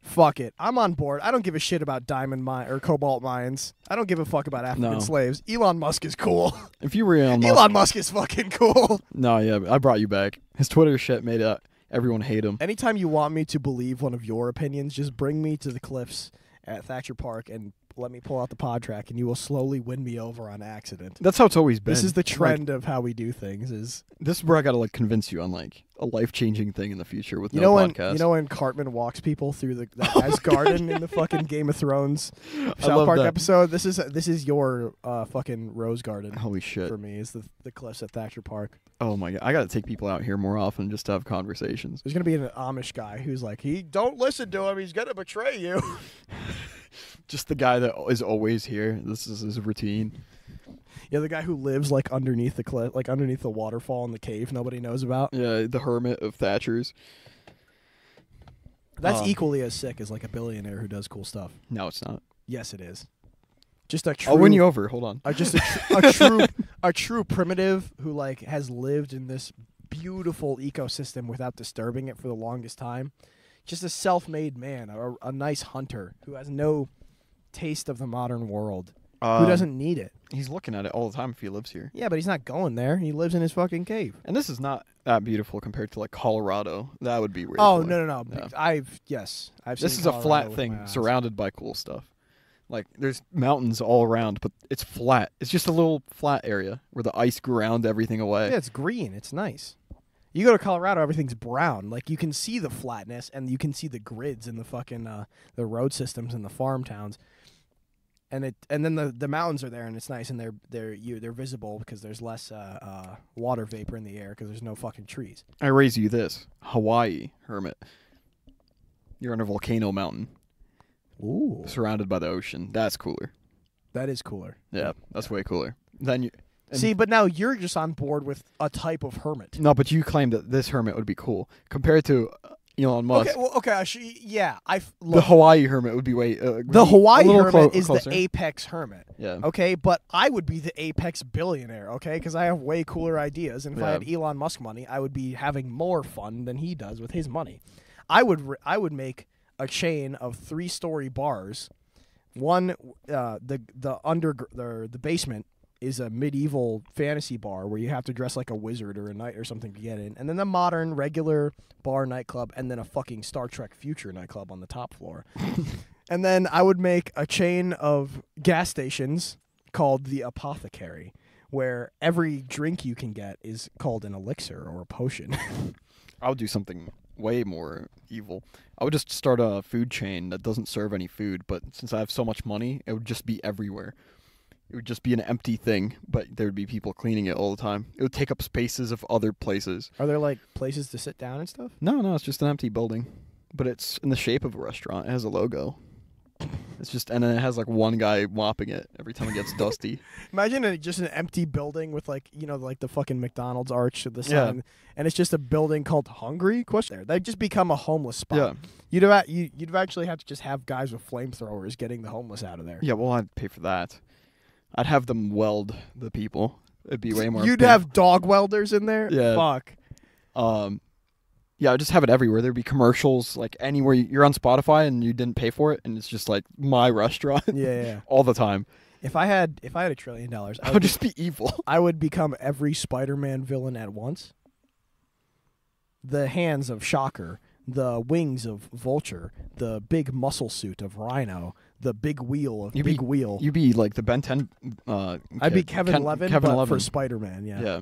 Fuck it. I'm on board. I don't give a shit about diamond mine or cobalt mines. I don't give a fuck about African slaves. Elon Musk is cool. If you were Elon Musk is fucking cool. No, yeah, I brought you back. His Twitter shit made everyone hate him. Anytime you want me to believe one of your opinions, just bring me to the cliffs at Thatcher Park and pull out the pod track, and you will slowly win me over on accident. That's how it's always been. This is the trend of how we do things. This is where I gotta like convince you on like a life-changing thing in the future with podcast. You know when Cartman walks people through that guy's garden in the fucking Game of Thrones South Park episode? This is your fucking rose garden. Holy shit! For me, is the cliffs at Thatcher Park. Oh my god! I gotta take people out here more often just to have conversations. There's gonna be an Amish guy who's like, don't listen to him. He's gonna betray you. Just the guy that is always here. This is his routine. Yeah, the guy who lives like underneath the cliff, like underneath the waterfall in the cave nobody knows about. Yeah, the hermit of Thatchers. That's equally as sick as like a billionaire who does cool stuff. No, it's not. Yes, it is. Just a true. I'll win you over. Hold on. Just a true primitive who like has lived in this beautiful ecosystem without disturbing it for the longest time. Just a self-made man, a nice hunter who has no taste of the modern world. Who doesn't need it? He's looking at it all the time if he lives here. Yeah, but he's not going there. He lives in his fucking cave. And this is not that beautiful compared to like Colorado. That would be really cool. No. Yeah. I've This is a flat thing surrounded by cool stuff. Like there's mountains all around, but it's flat. It's just a little flat area where the ice ground everything away. Yeah, it's green. It's nice. You go to Colorado, everything's brown. Like you can see the flatness and you can see the grids and the fucking the road systems and the farm towns. And then the mountains are there and it's nice and they're visible because there's less water vapor in the air because there's no fucking trees. I raise you this: Hawaii, hermit. You're on a volcano mountain. Ooh. Surrounded by the ocean. That's cooler. That is cooler. Yeah, that's way cooler. Then you see, but now you're just on board with a type of hermit. No, but you claimed that this hermit would be cool compared to Elon Musk. The Hawaii hermit would be way. The Hawaii hermit is the apex hermit. Yeah. Okay, but I would be the apex billionaire. Okay, because I have way cooler ideas, and if I had Elon Musk money, I would be having more fun than he does with his money. I would make a chain of 3-story bars. One, the basement is a medieval fantasy bar where you have to dress like a wizard or a knight or something to get in, and then the modern regular bar nightclub, and then a fucking Star Trek future nightclub on the top floor. And then I would make a chain of gas stations called the Apothecary, where every drink you can get is called an elixir or a potion. I would do something way more evil. I would just start a food chain that doesn't serve any food, but since I have so much money, it would just be everywhere. It would just be an empty thing, but there would be people cleaning it all the time. It would take up spaces of other places. Are there, like, places to sit down and stuff? No, it's just an empty building. But it's in the shape of a restaurant. It has a logo. It's just, and then it has, like, one guy mopping it every time it gets dusty. Imagine just an empty building with, like, like the fucking McDonald's arch of the sign. Yeah. And it's just a building called Hungry? They'd just become a homeless spot. Yeah. You'd actually have to just have guys with flamethrowers getting the homeless out of there. Yeah, well, I'd pay for that. I'd have them weld the people. It'd be way more. You'd have dog welders in there? Yeah. Fuck. Yeah, I'd just have it everywhere. There'd be commercials, like anywhere you're on Spotify and you didn't pay for it, and it's just like my restaurant. Yeah. All the time. If I had $1 trillion, I would just be evil. I would become every Spider-Man villain at once. The hands of Shocker, the wings of Vulture, the big muscle suit of Rhino, the big wheel of Big Wheel. You'd be like the Ben 10 I'd be Kevin Levin, but for Spider-Man, yeah. Yeah.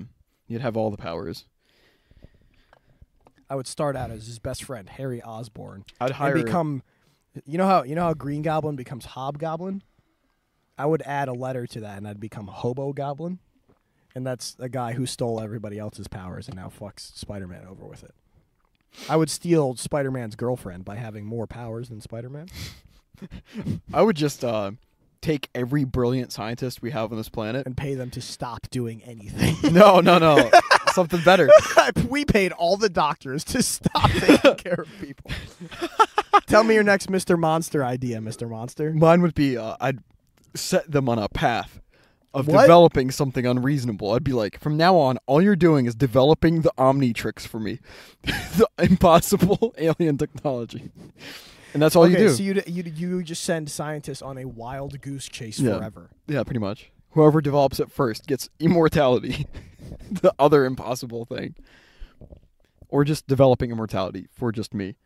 You'd have all the powers. I would start out as his best friend, Harry Osborn. I'd hire and become you know how Green Goblin becomes Hobgoblin? I would add a letter to that and I'd become Hobo Goblin. And that's a guy who stole everybody else's powers and now fucks Spider-Man over with it. I would steal Spider-Man's girlfriend by having more powers than Spider-Man. I would just take every brilliant scientist we have on this planet and pay them to stop doing anything. No. Something better. We paid all the doctors to stop taking care of people. Tell me your next Mr. Monster idea, Mr. Monster. Mine would be I'd set them on a path of developing something unreasonable. I'd be like, from now on, all you're doing is developing the Omnitrix for me. The impossible alien technology. And that's all you do. So you just send scientists on a wild goose chase forever. Yeah, pretty much. Whoever develops it first gets immortality. The other impossible thing. Or just developing immortality for just me.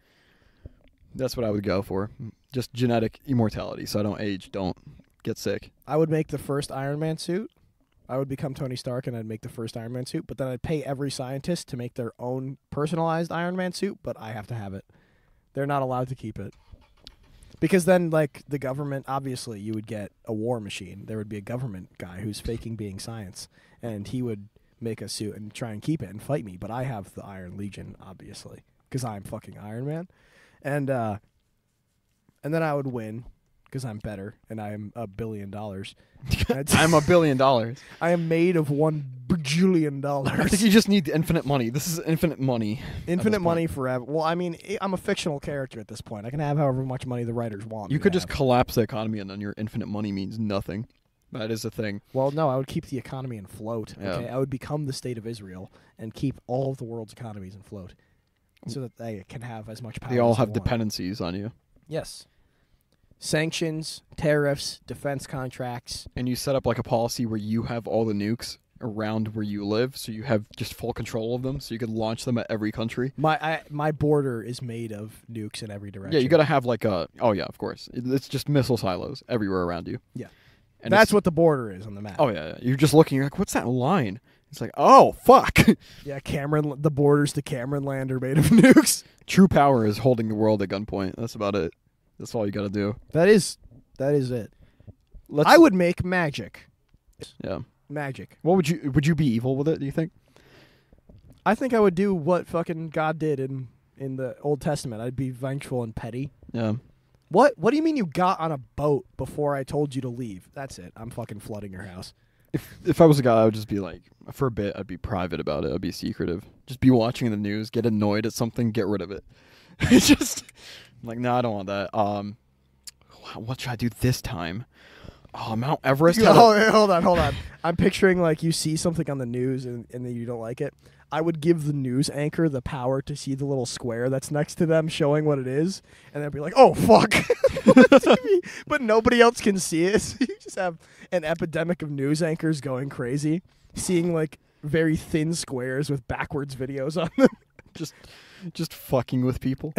That's what I would go for. Just genetic immortality, so I don't age, don't get sick. I would make the first Iron Man suit. I would become Tony Stark and I'd make the first Iron Man suit, but then I'd pay every scientist to make their own personalized Iron Man suit, but I have to have it. They're not allowed to keep it. Because then, like, the government, obviously, you would get a war machine. There would be a government guy who's faking being science, and he would make a suit and try and keep it and fight me, but I have the Iron Legion, obviously, because I'm fucking Iron Man. And then I would win, because I'm better, and I'm $1 billion. I'm $1 billion. I am made of $1 bajillion. I think you just need infinite money. This is infinite money. Infinite money forever. Well, I mean, I'm a fictional character at this point. I can have however much money the writers want. You could just collapse the economy, and then your infinite money means nothing. That is a thing. Well, no, I would keep the economy afloat. Yeah. Okay? I would become the state of Israel and keep all of the world's economies afloat so that they can have as much power They all as have want. dependencies on you. Yes. Sanctions, tariffs, defense contracts. And you set up like a policy where you have all the nukes around where you live, so you have just full control of them, so you could launch them at every country. My border is made of nukes in every direction. Yeah, you gotta have like a... Oh, yeah, of course. It's just missile silos everywhere around you. Yeah. And that's what the border is on the map. Oh, yeah. You're just looking, you're like, what's that line? It's like, oh, fuck. Yeah, the borders to Cameron land are made of nukes. True power is holding the world at gunpoint. That's about it. That's all you gotta do. That is it. I would make magic. Yeah. Magic. What would you be evil with it, do you think? I think I would do what fucking God did in the Old Testament. I'd be vengeful and petty. Yeah. What do you mean you got on a boat before I told you to leave? That's it. I'm fucking flooding your house. If I was a guy, I would just be like, for a bit, I'd be private about it. I'd be secretive. Just be watching the news, get annoyed at something, get rid of it. Just like, no, I don't want that. What should I do this time? Oh, Mount Everest. Hold on. I'm picturing like you see something on the news and then you don't like it. I would give the news anchor the power to see the little square that's next to them showing what it is, and they'd be like, oh, fuck. But nobody else can see it. So you just have an epidemic of news anchors going crazy, seeing like very thin squares with backwards videos on them. Just fucking with people.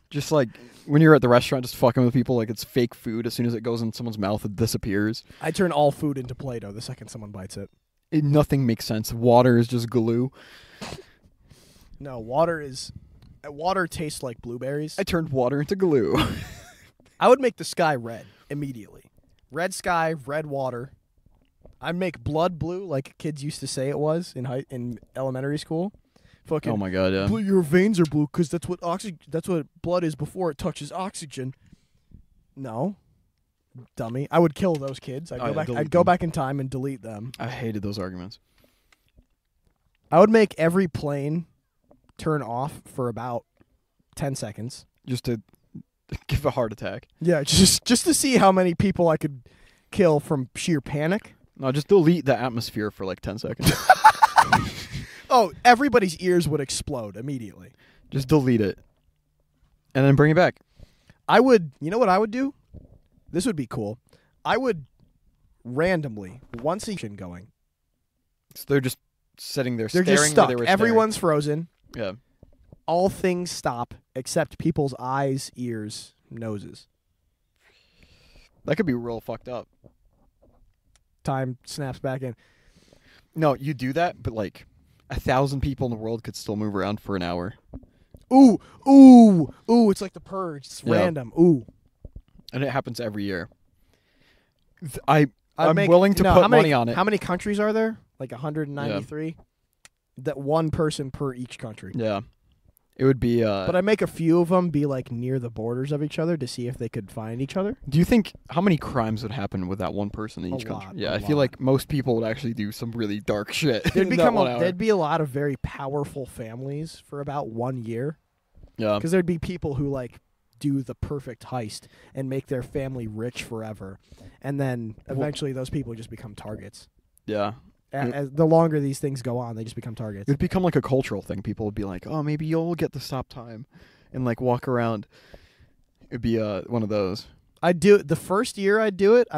Just like when you're at the restaurant, just fucking with people like it's fake food. As soon as it goes in someone's mouth, it disappears. I turn all food into Play-Doh the second someone bites it. Nothing makes sense. Water is just glue. No, water tastes like blueberries. I turned water into glue. I would make the sky red immediately. Red sky, red water. I'd make blood blue like kids used to say it was in elementary school. Fucking, oh my god, yeah. Your veins are blue because that's what blood is before it touches oxygen. No. Dummy. I would kill those kids. I'd go back in time and delete them. I hated those arguments. I would make every plane turn off for about 10 seconds. Just to give a heart attack. Yeah, just to see how many people I could kill from sheer panic. No, just delete the atmosphere for like 10 seconds. Oh, everybody's ears would explode immediately. Just delete it. And then bring it back. You know what I would do? This would be cool. I would randomly, once each going. So they're just sitting there They're staring. just stuck. Where they were Everyone's frozen. Yeah. All things stop except people's eyes, ears, noses. That could be real fucked up. Time snaps back in. No, you do that, but like 1,000 people in the world could still move around for an hour. Ooh, it's like the Purge. It's random. Ooh. And it happens every year. I'm willing to put money on it. How many countries are there? Like 193? Yeah. That one person per each country. Yeah. It would be... but I make a few of them be like near the borders of each other to see if they could find each other. Do you think... How many crimes would happen with that one person in each country? Yeah, I feel like most people would actually do some really dark shit. There'd be a lot of very powerful families for about 1 year. Yeah. Because there'd be people who like do the perfect heist and make their family rich forever. And then eventually those people just become targets. Yeah. As the longer these things go on, they just become targets. It'd become like a cultural thing. People would be like, oh, maybe you'll get to stop time and like walk around. It'd be one of those. The first year I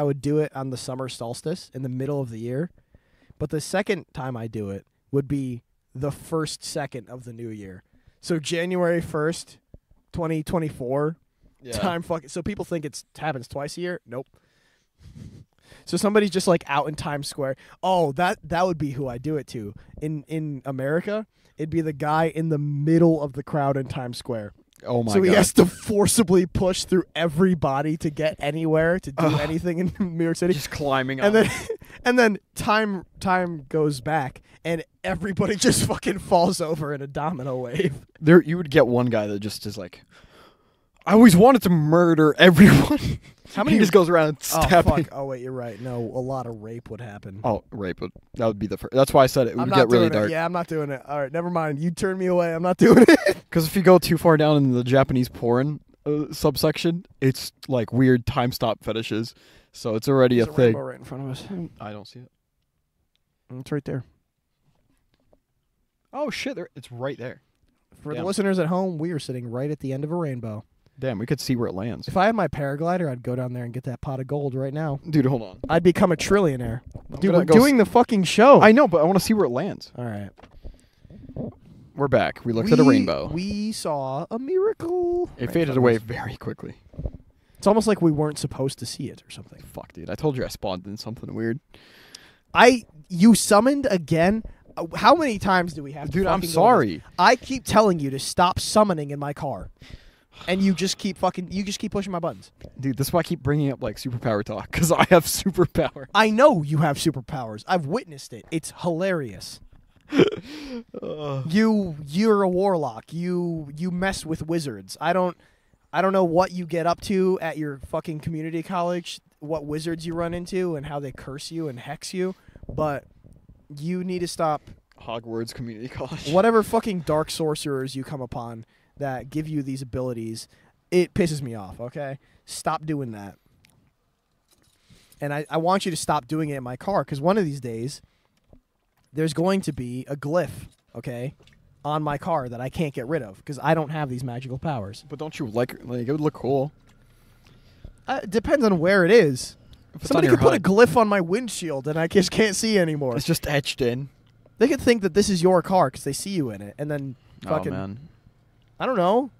would do it on the summer solstice in the middle of the year. But the second time I do it would be the first second of the new year. So January 1st, 2024. Yeah. Time fucking. So people think it happens twice a year. Nope. So somebody's just like out in Times Square. Oh, that would be who I do it to. In America, it'd be the guy in the middle of the crowd in Times Square. Oh my god. So he has to forcibly push through everybody to get anywhere, to do anything in New York City. Just climbing and up. then time goes back and everybody just fucking falls over in a domino wave. There you would get one guy that just is like, I always wanted to murder everyone. How many he just goes around stabbing. Oh fuck. Oh wait, you're right. No, a lot of rape would happen. Oh, rape would that would be the first. That's why I said it would I'm get really doing dark. it. Yeah, I'm not doing it. All right, never mind. You turn me away. I'm not doing it. Because if you go too far down in the Japanese porn subsection, it's like weird time stop fetishes. So it's already There's a a thing. rainbow right in front of us. I don't see it. It's right there. Oh shit! It's right there. For Damn. the listeners at home, we are sitting right at the end of a rainbow. Damn, we could see where it lands. If I had my paraglider, I'd go down there and get that pot of gold right now. Dude, hold on. I'd become a trillionaire. Dude, gonna we're go doing the fucking show. I know, but I want to see where it lands. All right. We're back. We looked at a rainbow. We saw a miracle. It faded away very quickly. It's almost like we weren't supposed to see it or something. Fuck, dude. I told you I spawned in something weird. You summoned again? How many times do we have to Dude, I'm fucking go sorry. I keep telling you to stop summoning in my car. And you just keep pushing my buttons. Dude, this is why I keep bringing up like superpower talk, because I have superpower. I know you have superpowers. I've witnessed it. It's hilarious. You're a warlock. You mess with wizards. I don't know what you get up to at your fucking community college, what wizards you run into and how they curse you and hex you, but you need to stop Hogwarts Community College. whatever fucking dark sorcerers you come upon that give you these abilities. It pisses me off, okay? Stop doing that. And I want you to stop doing it in my car, because one of these days there's going to be a glyph, okay, on my car that I can't get rid of because I don't have these magical powers. But don't you like it would look cool? It depends on where it is. If it's Somebody on your could put a HUD. glyph on my windshield and I just can't see anymore. It's just etched in. They could think that this is your car because they see you in it, and then fucking. Oh man. I don't know.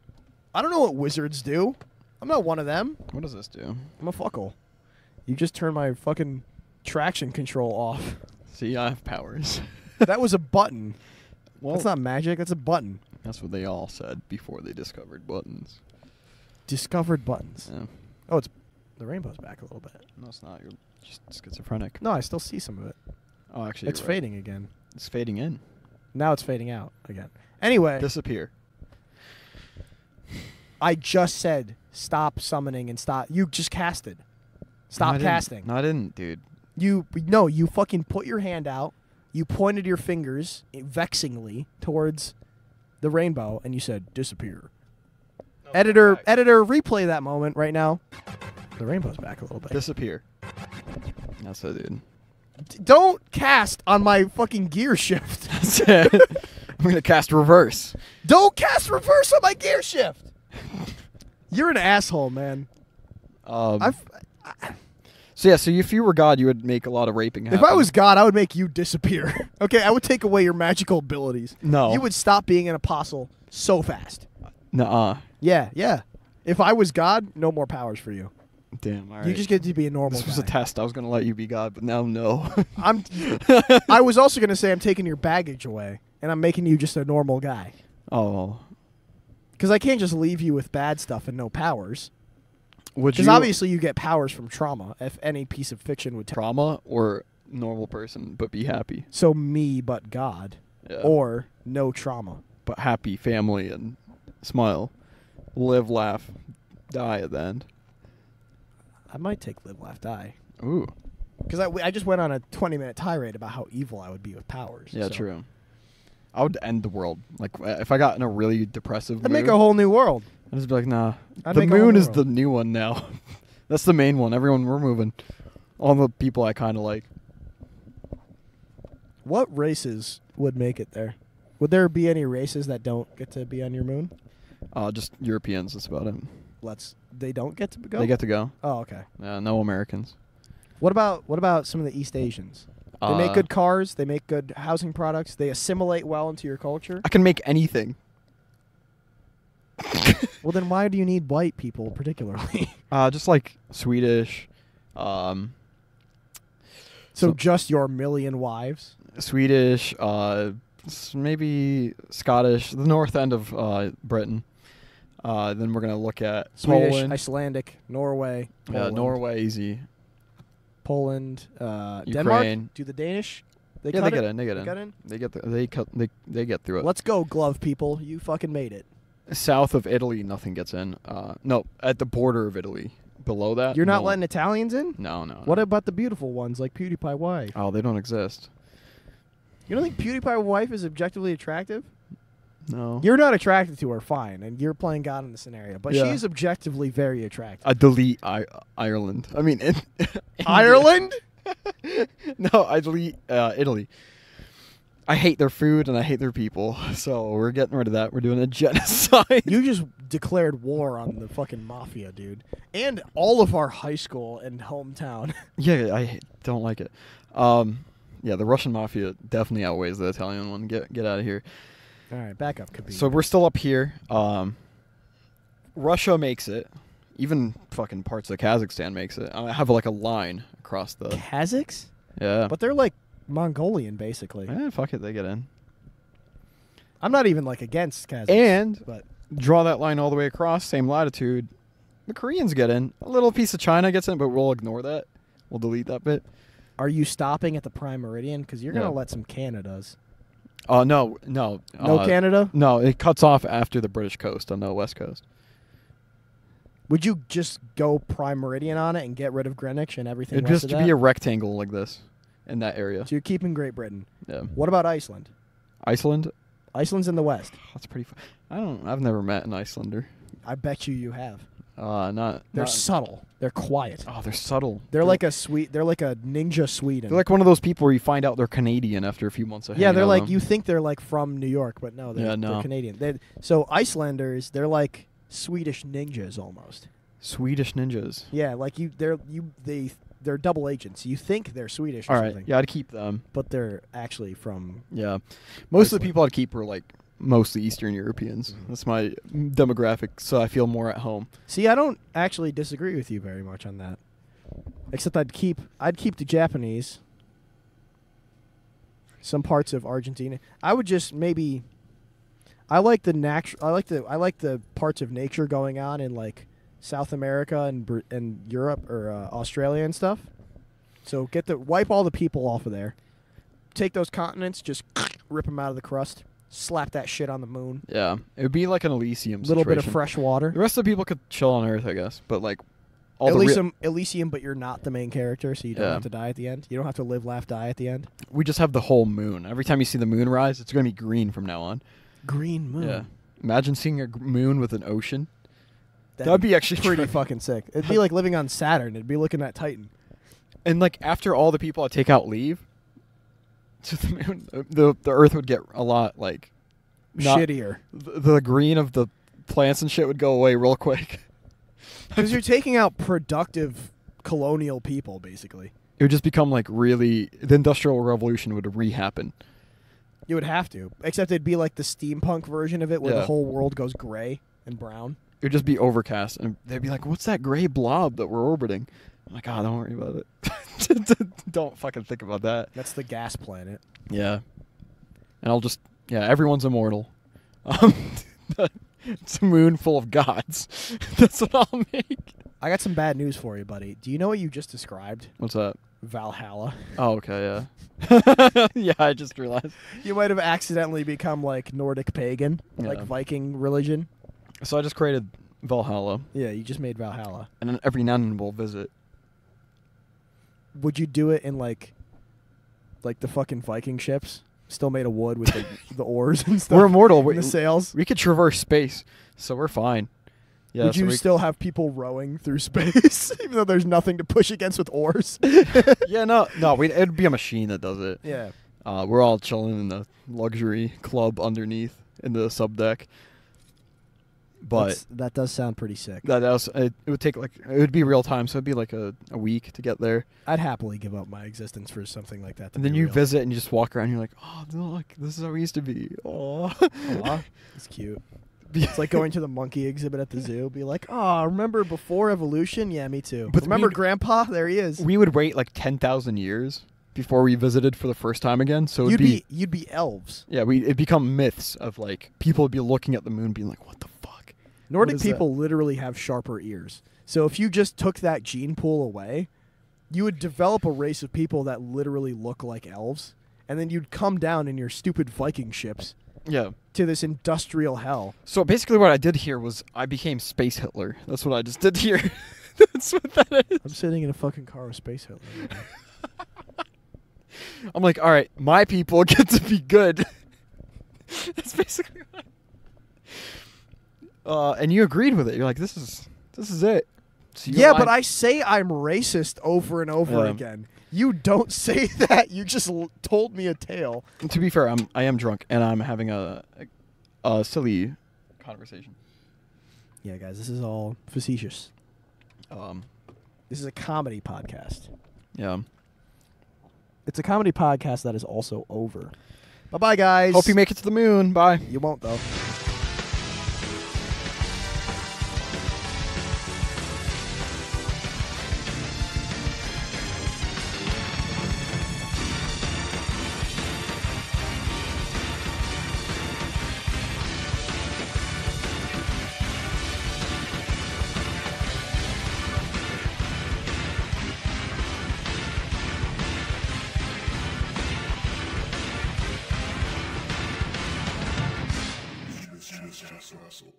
I don't know what wizards do. I'm not one of them. What does this do? I'm a fuckle. You just turned my fucking traction control off. See, I have powers. That was a button. Well, That's not magic. That's a button. that's what they all said before they discovered buttons. Discovered buttons. Yeah. Oh, the rainbow's back a little bit. No, it's not. You're just schizophrenic. No, I still see some of it. Oh, actually, It's you're right. fading again. It's fading in. Now it's fading out again. Anyway, Disappear. I just said stop summoning and stop. You just casted. Stop No, I didn't. casting. No, I didn't, dude. You fucking put your hand out. You pointed your fingers vexingly towards the rainbow, and you said, "Disappear." No, editor, back. replay that moment right now. The rainbow's back a little bit. Disappear. That's it, dude. Don't cast on my fucking gear shift. That's it. I'm gonna cast reverse. Don't cast reverse on my gear shift. You're an asshole, man. So if you were God, you would make a lot of raping happen. If I was God, I would make you disappear. Okay, I would take away your magical abilities. No. You would stop being an apostle so fast. Nuh-uh. Yeah. If I was God, no more powers for you. Damn, all right. You just get to be a normal This was a guy. test. I was gonna let you be God, but now no. I was also going to say I'm taking your baggage away, and I'm making you just a normal guy. Oh. Because I can't just leave you with bad stuff and no powers. Would Because you obviously you get powers from trauma, if any piece of fiction would tell. trauma or normal person but be happy? So me but God. Yeah. Or no trauma. But happy family and smile. Live, laugh, die at the end. I might take live, laugh, die. Ooh. Because I just went on a 20-minute tirade about how evil I would be with powers. Yeah, so. true. I would end the world. Like, if I got in a really depressive I'd mood, make a whole new world. I'd just be like, nah. I'd The make a whole moon new is world. the new one now. That's the main one. Everyone, we're moving. All the people I kind of like. What races would make it there? Would there be any races that don't get to be on your moon? Just Europeans. That's about it. They don't get to go? They get to go. Oh, okay. No Americans. What about some of the East Asians? They make good cars. They make good housing products. They assimilate well into your culture. I can make anything. Well, then why do you need white people particularly? Just like Swedish. So just your million wives? Swedish, maybe Scottish, the north end of Britain. Then we're going to look at Swedish, Poland. Icelandic, Norway. Poland. Yeah, Norway, easy. Poland, Ukraine. Denmark. Do the Danish? They get in. They get They get through it. Let's go, glove people. You fucking made it. South of Italy, nothing gets in. No, at the border of Italy. Below that, you're not letting Italians in? No. What about the beautiful ones like PewDiePie wife? Oh, they don't exist. You don't think PewDiePie wife is objectively attractive? No. You're not attracted to her, fine, and you're playing God in the scenario. But she is objectively very attractive. I delete Ireland. I mean, Ireland? No, I delete Italy. I hate their food and I hate their people, so we're getting rid of that. We're doing a genocide. You just declared war on the fucking mafia, dude, and all of our high school and hometown. Yeah, I don't like it. Yeah, the Russian mafia definitely outweighs the Italian one. Get out of here. All right, back up, Khabib. So we're still up here. Russia makes it. Even fucking parts of Kazakhstan makes it. I have like a line across the Kazakhs. Yeah, but they're like Mongolian, basically. Fuck it, they get in. I'm not even like against Kazakhs. And but draw that line all the way across, same latitude. The Koreans get in. A little piece of China gets in, but we'll ignore that. We'll delete that bit. Are you stopping at the prime meridian? Because you're gonna let some Canadas. No. No Canada? No, it cuts off after the British coast on the west coast. Would you just go prime meridian on it and get rid of Greenwich and everything? It'd just be a rectangle like this in that area. So you're keeping Great Britain. Yeah. What about Iceland? Iceland? Iceland's in the west. That's pretty I've never met an Icelander. I bet you have. They're subtle. They're quiet. Oh, they're subtle. They're like a ninja Sweden. They're like one of those people where you find out they're Canadian after a few months of hanging they're out like with them. you think they're like from New York, but no, they're Canadian. So Icelanders, they're like Swedish ninjas almost. Swedish ninjas. Yeah, like they're double agents. You think they're Swedish or All right. something. Yeah, I'd keep them. But they're actually from Most of the people I'd keep are like mostly Eastern Europeans. That's my demographic, so I feel more at home. See, I don't actually disagree with you very much on that. Except I'd keep the Japanese. Some parts of Argentina. I would just maybe I like the parts of nature going on in like South America and Europe or Australia and stuff. So wipe all the people off of there. Take those continents, just rip them out of the crust. Slap that shit on the moon. Yeah, it would be like an Elysium little situation. Bit of fresh water. The rest of the people could chill on Earth, I guess. But like, Elysium, but you're not the main character, so you don't have to die at the end. You don't have to live, laugh, die at the end. We just have the whole moon. Every time you see the moon rise, it's going to be green from now on. Green moon. Yeah. Imagine seeing a moon with an ocean. That'd be actually pretty fucking sick. It'd be like living on Saturn. It'd be looking at Titan. And like after all the people I take out leave, to the moon, the Earth would get a lot like shittier. The green of the plants and shit would go away real quick. Because you're taking out productive colonial people, basically. It would just become like the Industrial Revolution would re-happen. You would have to. Except it'd be like the steampunk version of it where the whole world goes gray and brown. It would just be overcast. And they'd be like, what's that gray blob that we're orbiting? I'm like, don't worry about it. Don't fucking think about that. That's the gas planet. Yeah. And I'll just... Yeah, everyone's immortal. It's a moon full of gods. That's what I'll make. I got some bad news for you, buddy. Do you know what you just described? What's that? Valhalla. Oh, okay, yeah. Yeah, I just realized. You might have accidentally become like Nordic pagan, like Viking religion. So I just created Valhalla. Yeah, you just made Valhalla. And then every now and then we'll visit. Would you do it in like the fucking Viking ships? Still made of wood with the oars and stuff. We're immortal. The sails. We could traverse space, so we're fine. Yeah, would you still have people rowing through space, even though there's nothing to push against with oars? Yeah, no. It'd be a machine that does it. Yeah. We're all chilling in the luxury club underneath in the subdeck. But that does sound pretty sick. It would take it would be real time, so it'd be like a week to get there. I'd happily give up my existence for something like that. And then you visit and you just walk around and you're like, oh, look, this is how we used to be. Oh. It's cute. It's like going to the monkey exhibit at the zoo. Be like, oh, remember before evolution? Yeah, me too. But remember Grandpa? There he is. We would wait like 10,000 years before we visited for the first time again. So you'd be elves. Yeah, it'd become myths of like people would be looking at the moon, being like, "What the fuck?" Nordic people literally have sharper ears. So if you just took that gene pool away, you would develop a race of people that literally look like elves, and then you'd come down in your stupid Viking ships. Yeah. To this industrial hell. So basically what I did here was I became Space Hitler. That's what I just did here. That's what that is. I'm sitting in a fucking car with Space Hitler. I'm like, all right, my people get to be good. That's basically what and you agreed with it. You're like, this is it. So yeah, but I say I'm racist over and over again. You don't say that. You just told me a tale. To be fair, I am drunk and I'm having a silly conversation. Yeah, guys, this is all facetious. This is a comedy podcast. Yeah. It's a comedy podcast that is also over. Bye-bye, guys. Hope you make it to the moon. Bye. You won't, though. Just hustle.